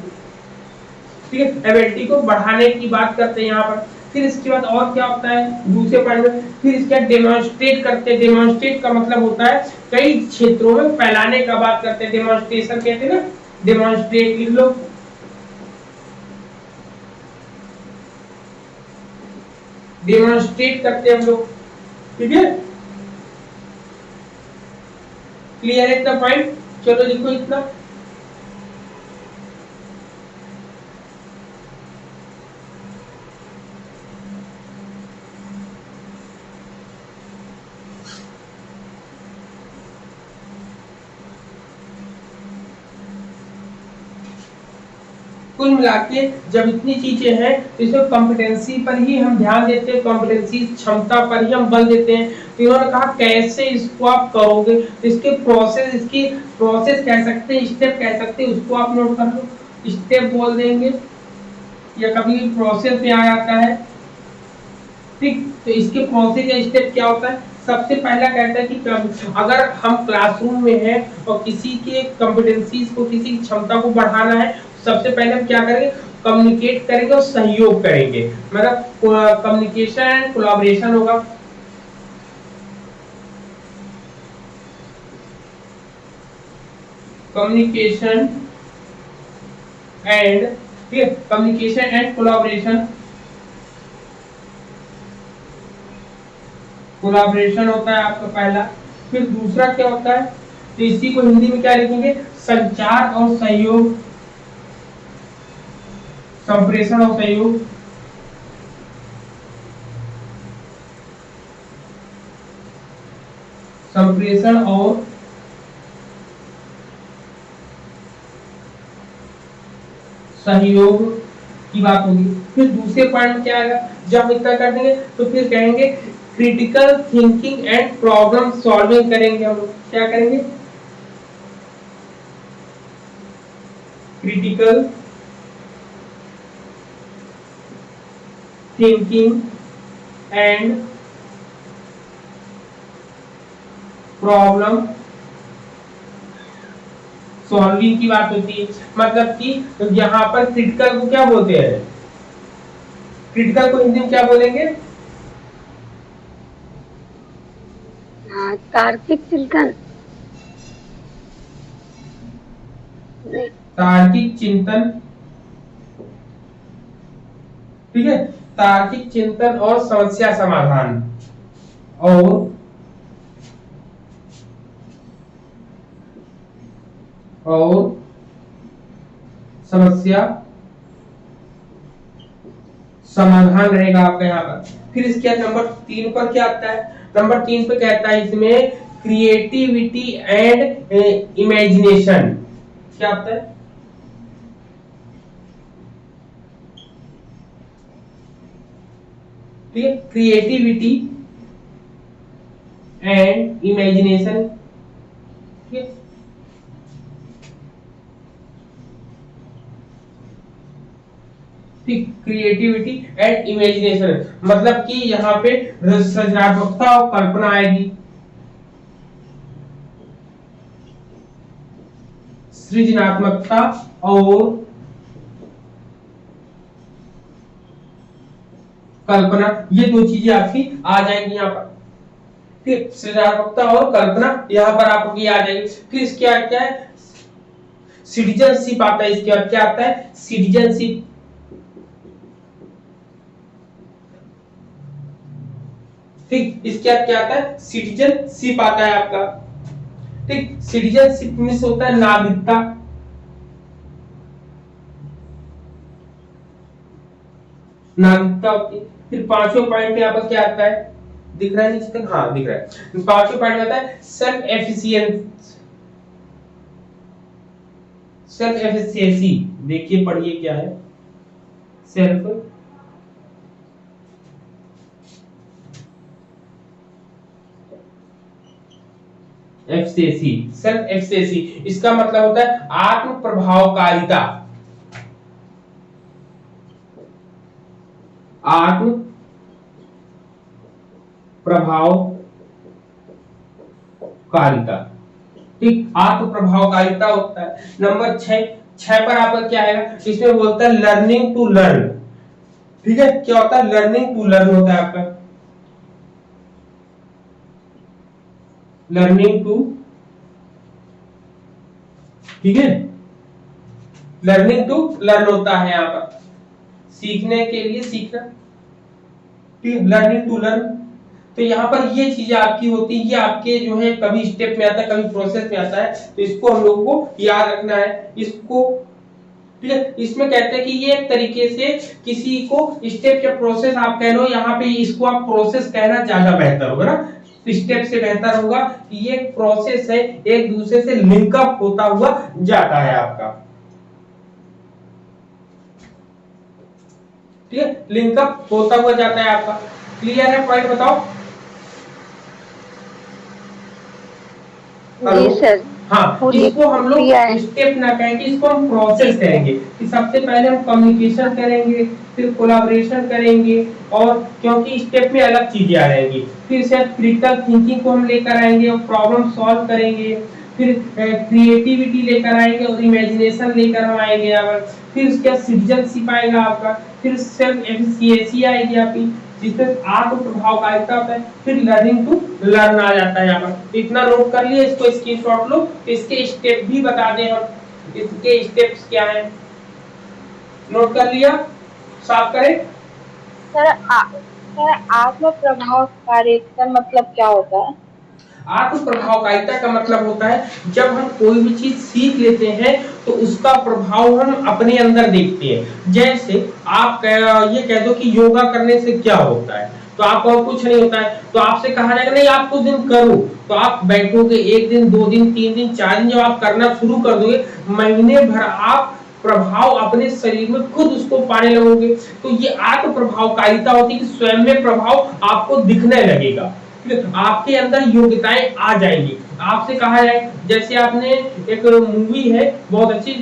ठीक है, एबिलिटी को बढ़ाने की बात करते हैं यहाँ पर। फिर इसके बाद और क्या होता है दूसरे पॉइंट में, फिर इसका डेमोन्स्ट्रेट करते हैं। डेमोन्स्ट्रेट का मतलब होता है कई क्षेत्रों में फैलाने का बात करते हैं, डेमोन्स्ट्रेशन कहते हैं ना, डेमोन्स्ट्रेट लिख लो। डेमोन्स्ट्रेट करते हैं हम लोग, ठीक है? क्लियर है इतना पॉइंट? चलो लिखो इतना। कुल मिला के जब इतनी चीजें हैं तो इसमें कॉम्पिटेंसी पर ही हम ध्यान देते हैं, कॉम्पिटेंसी क्षमता पर ही हम बल देते हैं। तो इन्होंने कहा कैसे इसको आप करोगे, तो इसकी प्रोसेस कह सकते हैं, स्टेप कह सकते हैं, उसको आप नोट कर लो। स्टेप बोल देंगे या कभी प्रोसेस में आ जाता है। ठीक, तो इसके प्रोसेस या स्टेप क्या होता है? सबसे पहला कहता है कि अगर हम क्लासरूम में हैं और किसी के कॉम्पिटेंसीज को, किसी की क्षमता को बढ़ाना है, सबसे पहले हम क्या करेंगे? कम्युनिकेट करेंगे और सहयोग करेंगे, मतलब कम्युनिकेशन एंड कोलैबोरेशन होगा। कम्युनिकेशन एंड, ठीक है, कम्युनिकेशन एंड कोलैबोरेशन, कोलैबोरेशन होता है आपका पहला। फिर दूसरा क्या होता है, तो इसी को हिंदी में क्या लिखेंगे? संचार और सहयोग, संप्रेषण और सहयोग। संप्रेषण और सहयोग की बात होगी। फिर दूसरे पॉइंट में क्या आएगा? जब हम इतना कर देंगे तो फिर कहेंगे critical thinking and problem solving करेंगे। हम लोग क्या करेंगे? Critical thinking and problem solving की बात होती है। मतलब कि यहाँ पर क्रिटिकल को क्या बोलते हैं? क्रिटिकल को हिंदी में क्या बोलेंगे? तार्किक चिंतन, तार्किक चिंतन, ठीक है, तार्किक चिंतन और समस्या समाधान और समस्या समाधान रहेगा आपका यहाँ पर। फिर इसके नंबर 3 पर क्या आता है? नंबर 3 पे कहता है इसमें क्रिएटिविटी एंड इमेजिनेशन। क्या आता है? ठीक है, क्रिएटिविटी एंड इमेजिनेशन। ठीक है, क्रिएटिविटी एंड इमेजिनेशन मतलब कि यहाँ पे सृजनात्मकता और कल्पना आएगी। सृजनात्मकता और कल्पना, ये दो चीजें आपकी आ जाएंगी यहाँ पर। ठीक, सृजनात्मकता और कल्पना यहाँ पर आपकी आ जाएगी। फिर इसके क्या क्या है? सिटीजनशिप आता है। इसके बाद क्या आता है? सिटीजनशिप। ठीक, इसके बाद क्या आता है? सिटीजनशिप आता है आपका। ठीक, सिटीजनशिप में से होता है नागरिकता। नागरिकता होती है। फिर 5वें पॉइंट यहाँ पर क्या आता है? दिख रहा है नीचे तक? हाँ दिख रहा है। 5वें पॉइंट में आता है सेल्फ सेल्फ एफिशिएंसी, देखिए पढ़िए क्या है सेल्फ एफिशिएंसी। सेल्फ एफिशिएंसी इसका मतलब होता है आत्म प्रभावकारिता, आत्म प्रभावकारिता, ठीक, आत्म प्रभावकारिता होता है। नंबर 6 पर आपका क्या आएगा, इसमें बोलता है लर्निंग टू लर्न, ठीक है, क्या होता है लर्निंग टू लर्न होता है आपका, लर्निंग टू, ठीक है, लर्निंग टू लर्न होता है यहाँ पर, सीखने के लिए सीखना, ठीक है, लर्निंग टू लर्न। तो यहाँ पर ये चीजें आपकी होती है, ये आपके जो है कभी स्टेप में आता है कभी प्रोसेस में आता है, तो इसको हम लोग को याद रखना है इसको, ठीक है। इसमें कहते हैं कि ये एक तरीके से किसी को स्टेप या प्रोसेस आप कह लो, यहाँ पे इसको आप प्रोसेस कहना ज्यादा बेहतर होगा ना, स्टेप से बेहतर होगा कि ये एक प्रोसेस है, एक दूसरे से लिंकअप होता हुआ जाता है आपका, ठीक है, लिंकअप होता हुआ जाता है आपका। क्लियर है पॉइंट, बताओ। जी सर। हाँ, इसको हम लोग स्टेप ना कहेंगे, इसको हम प्रोसेस कहेंगे कि सबसे पहले हम कम्युनिकेशन करेंगे, फिर कोलैबोरेशन करेंगे, और क्योंकि स्टेप में अलग चीजें आ जाएंगी, फिर से क्रिटिकल थिंकिंग को हम लेकर आएंगे और प्रॉब्लम सॉल्व करेंगे, फिर क्रिएटिविटी लेकर आएंगे और इमेजिनेशन लेकर हम आएंगे, फिर उसके बाद सिटीजनशिप आएगा आपका, फिर सेल्फ एफिशिएंसी आएगी आपकी, जिसमें आत्म प्रभावकारिता होता है, फिर लर्निंग टू लर्न आ जाता है यहाँ पर। इतना नोट कर लिए, इसको स्क्रीनशॉट लो, इसके स्टेप भी बता दें हम, इसके स्टेप्स क्या हैं, नोट कर लिया, साफ करें। सर आत्म प्रभावकारिता मतलब क्या होता है? आत्म प्रभावकारिता का मतलब होता है जब हम कोई भी चीज सीख लेते हैं तो उसका प्रभाव हम अपने अंदर देखते हैं। जैसे आप ये कह दो कि योगा करने से क्या होता है, तो आपको कुछ नहीं होता है, तो आपसे कहा जाएगा नहीं आप कुछ दिन करो, तो आप बैठोगे 1 दिन 2 दिन 3 दिन 4 दिन, जब आप करना शुरू कर दोगे महीने भर आप प्रभाव अपने शरीर में खुद उसको पाने लगोगे। तो ये आत्म प्रभावकारिता होती है कि स्वयं में प्रभाव आपको दिखने लगेगा, आपके अंदर योग्यताएं आ जाएंगी। आपसे कहा जाए, जैसे आपने एक मूवी है बहुत अच्छी,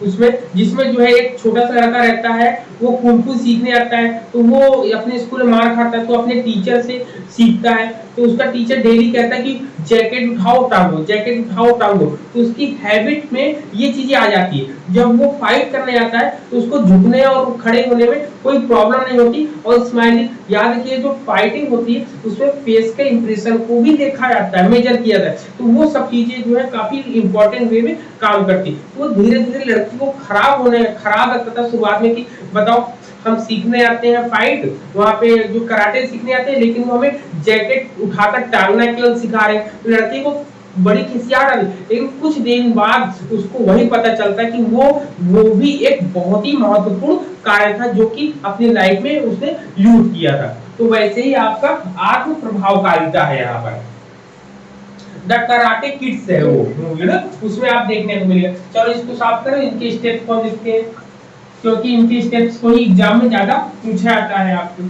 उसमें जिसमें जो है एक छोटा सा लड़का रहता है, वो कुंफू सीखने आता है, तो वो अपने स्कूल में मार खाता है, तो अपने टीचर से सीखता है, तो उसका टीचर डेली कहता है कि जैकेट उठाओ टांगो, जैकेट उठाओ टांगो, तो उसकी हैबिट में ये चीजें आ जाती है। जब वो फाइट करने आता है तो उसको झुकने और खड़े होने में कोई प्रॉब्लम नहीं होती, और स्माइलिंग, याद रखिए जो फाइटिंग होती है उसमें फेस के इंप्रेशन को भी देखा जाता है, मेजर किया जाता है, तो वो सब चीजें जो है काफी इंपॉर्टेंट वे में काम करती है। तो धीरे धीरे लड़की को खराब लगता था शुरुआत में कि बताओ हम सीखने आते हैं फाइट, वहाँ पे जो कराटे सीखने आते हैं, लेकिन वो हमें जैकेट उठाकर टांगना केवल सिखा रहे हैं, तो लड़की को बड़ी खिसियाट आ रही, लेकिन कुछ दिन बाद उसको वही पता चलता है कि वो भी एक बहुत ही महत्वपूर्ण कार्य था जो कि अपनी लाइफ में उसने यूज किया था। तो वैसे ही आपका आत्म प्रभावकारिता है यहाँ पर। द कराटे किड्स है वो मूवी ना, उसमें आप देखने को मिलेगा। चलो इसको साफ करो, इनके स्टेप्स को लिखते हैं, क्योंकि इनके स्टेप्स को ही एग्जाम में ज्यादा पूछा जाता है आपको।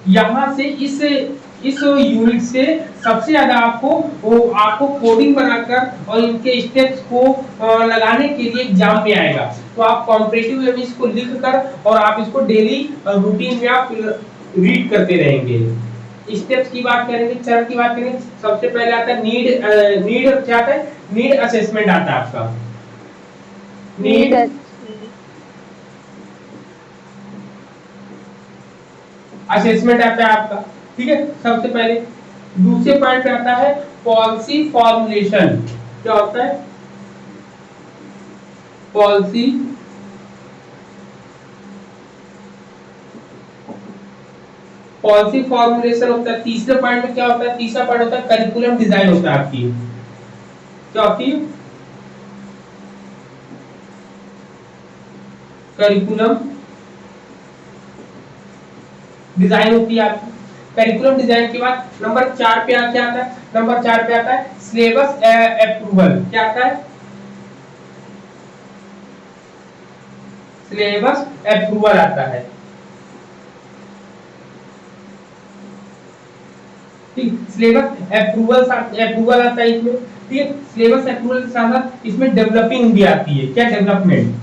यहाँ से इस यूनिट से सबसे ज्यादा आपको कोडिंग बनाकर और इनके स्टेप्स को लगाने के लिए एग्जाम में आएगा। तो आप कॉम्पिटिटिव में इसको लिख कर और आप इसको डेली रूटीन में आप रीड करते रहेंगे। स्टेप्स की बात करेंगे, चरण की बात करेंगे, सबसे पहले आता है नीड क्या आता है, नीड असेसमेंट आता है आपका, नीड असेसमेंट आता है आपका, ठीक है, सबसे पहले। दूसरे पॉइंट पे आता है पॉलिसी फॉर्मुलेशन, क्या होता है पॉलिसी फॉर्मुलेशन होता है। तीसरे पॉइंट में क्या होता है, तीसरा पॉइंट होता है करिकुलम डिजाइन होता है आपकी, क्या होती है करिकुलम डिजाइन होती है आपकी। करिकुलम डिजाइन के बाद नंबर 4 पे क्या आता है, नंबर 4 पे आता है सिलेबस अप्रूवल। क्या आता है? सिलेबस अप्रूवल आता है। ठीक, सिलेबस अप्रूवल आता है इसमें। ठीक है, सिलेबस अप्रूवल के साथ साथ इसमें डेवलपिंग भी आती है। क्या? डेवलपमेंट।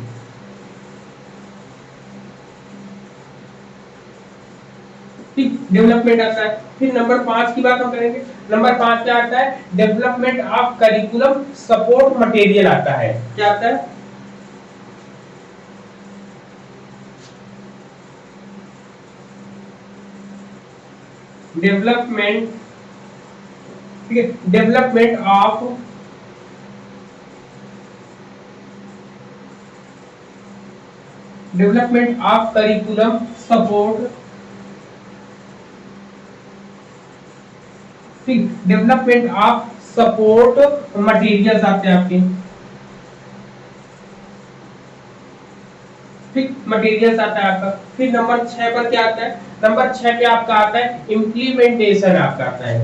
ठीक, डेवलपमेंट आता है। फिर नंबर 5 की बात हम करेंगे। नंबर 5 क्या आता है? Development of curriculum support material आता है। क्या आता है? डेवलपमेंट। ठीक है, डेवलपमेंट ऑफ करिकुलम सपोर्ट। ठीक, डेवलपमेंट ऑफ सपोर्ट मटेरियल्स आते हैं आपके। ठीक, मटेरियल्स आता है आपका। फिर नंबर 6 पर क्या आता है? नंबर 6 पे आपका आता है इम्प्लीमेंटेशन आपका आता है।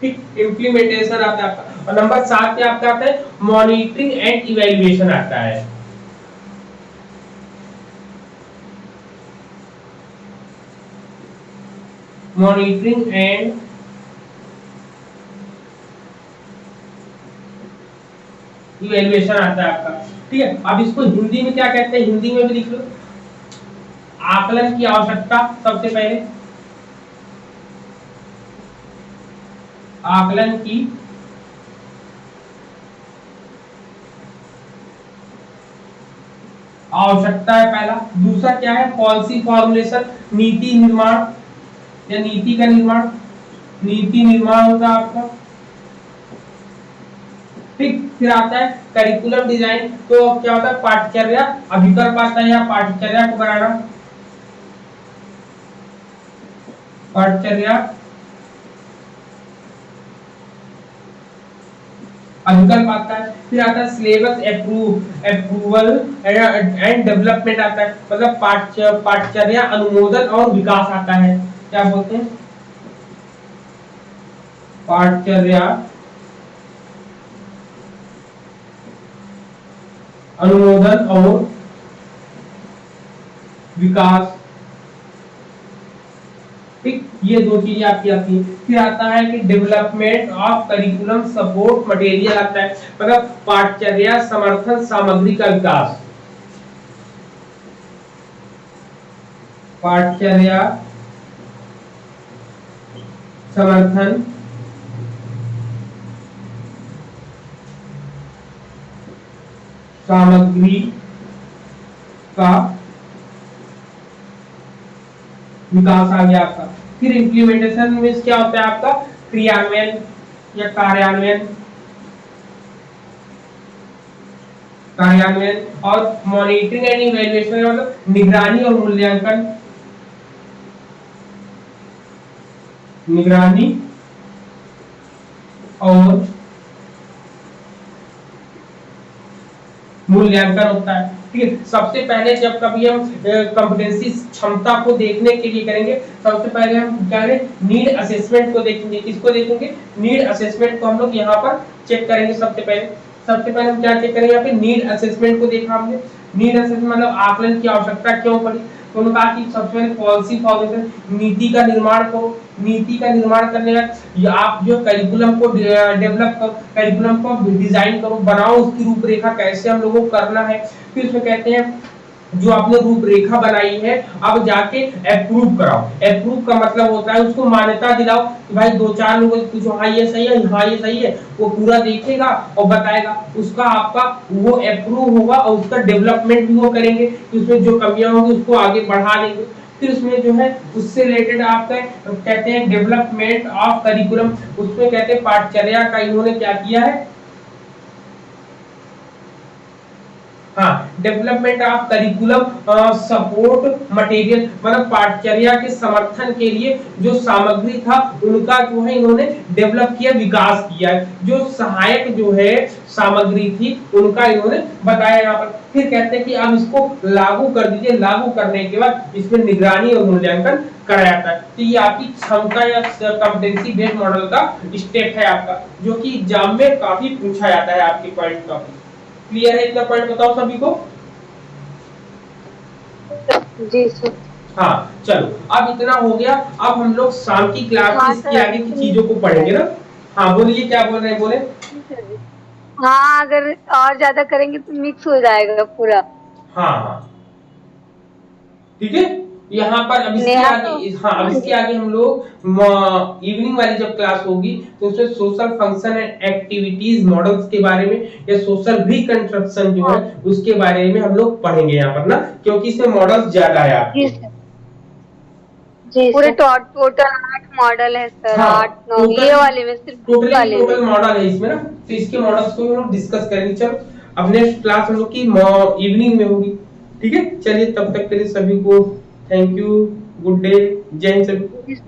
ठीक, इम्प्लीमेंटेशन आता है आपका। और नंबर 7 पे आपका आता है मॉनिटरिंग एंड इवैल्यूएशन आता है। मॉनिटरिंग एंड इवैल्यूएशन आता है आपका। ठीक है, अब इसको हिंदी में क्या कहते हैं? हिंदी में भी लिख लो। आकलन की आवश्यकता। सबसे पहले आकलन की आवश्यकता है पहला। दूसरा क्या है? पॉलिसी फॉर्मुलेशन, नीति निर्माण या नीति का निर्माण। नीति निर्माण होगा आपका। ठीक, फिर आता है करिकुलम डिजाइन। तो क्या होता है? पाठ्यचर्या अभिकल्प आता है, या पाठ्यचर्या को बनाना। पाठ्यचर्या अभिकल्प आता है। फिर आता है सिलेबस अप्रूवल एंड डेवलपमेंट आता है, मतलब पाठ्यचर्या अनुमोदन और विकास आता है। क्या बोलते हैं? पाठ्यचर्या अनुमोदन और विकास। ठीक, ये दो चीजें आपकी आती है। फिर आता है कि development of curriculum support material आता है, मतलब पाठ्यचर्या समर्थन सामग्री का विकास। पाठ्यचर्या समर्थन सामग्री का विकास आ गया आपका। फिर इम्प्लीमेंटेशन में क्या होता है आपका? क्रियान्वयन या कार्यान्वयन। और मॉनिटरिंग एंड इवैल्यूएशन मतलब निगरानी और मूल्यांकन। निगरानी और मूल्यांकन होता है। ठीक है, सबसे पहले जब कभी हम कॉम्पिटेंसी क्षमता को देखने के लिए करेंगे, सबसे पहले हम क्या करें? नीड असेसमेंट को देखेंगे। किसको देखेंगे? नीड असेसमेंट को हम लोग यहाँ पर चेक करेंगे। सबसे पहले हम क्या चेक करेंगे? यहाँ पे नीड असेसमेंट को देखा हमने। नीड असेसमेंट मतलब आकलन की आवश्यकता क्यों पड़ी। तो उन्होंने कहा कि सबसे पहले पॉलिसी फॉर्मेशन, नीति का निर्माण करो। नीति का निर्माण करने का आप जो करिकुलम को डेवलप करो, करिकुलम को डिजाइन करो, बनाओ उसकी रूपरेखा कैसे हम लोगों को करना है। फिर उसमें कहते हैं जो आपने रूपरेखा बनाई है अब जाके अप्रूव कराओ। अप्रूव का मतलब होता है उसको मान्यता दिलाओ कि भाई 2-4 लोगों से पूछो, हाँ ये सही है, हाँ ये सही है। वो पूरा देखेगा और बताएगा, उसका आपका वो अप्रूव होगा और उसका डेवलपमेंट भी वो करेंगे कि उसमें जो कमियां होंगी उसको आगे बढ़ा देंगे। फिर उसमें जो है उससे रिलेटेड आपका कहते हैं डेवलपमेंट ऑफ करिकुलम। उसमें कहते हैं पाठ्यचर्या का इन्होंने क्या किया है? हाँ, development of curriculum support material, मतलब पाठचर्या के समर्थन के लिए जो सामग्री था उनका जो है इन्होंने डेवलप किया, विकास किया है। जो सहायक जो है सामग्री थी उनका इन्होंने बताया यहाँ पर। फिर कहते हैं कि अब इसको लागू कर दीजिए, लागू करने के बाद इसमें निगरानी और मूल्यांकन कराया जाता है। तो ये आपकी क्षमता या कॉम्पिटेंसी बेस्ड मॉडल का स्टेप है आपका, जो कि एग्जाम में काफी पूछा जाता है आपके पॉइंट का। क्लियर है इतना पॉइंट? बताओ सभी को। जी सर। हाँ चलो, अब इतना हो गया। अब हम लोग शाम की क्लास में इसकी आगे की चीजों को पढ़ेंगे ना। हाँ बोलिए, क्या बोल रहे हैं, बोले। हाँ, अगर और ज्यादा करेंगे तो मिक्स हो जाएगा पूरा। हाँ हाँ ठीक है। यहाँ पर अब इसके आगे, हाँ अब इसके आगे हम लोग इवनिंग वाली जब क्लास होगी तो उसमें social function and activities models के बारे में या सोशल रिकंस्ट्रक्शन जो है उसके बारे में हम लोग पढ़ेंगे यहाँ पर ना, क्योंकि इसमें मॉडल्स ज्यादा है आपके। जी पूरे टोटल 8 मॉडल है सर। हाँ, 8 9 ये वाले में सिर्फ टोटल मॉडल है इसमें ना, तो इसके मॉडल्स को हम लोग डिस्कस करेंगे। चलो अब नेक्स्ट क्लास हम लोग की इवनिंग में होगी, ठीक है। चलिए तब तक के लिए सभी को थैंक यू, गुड डे, जय हिंद सभी।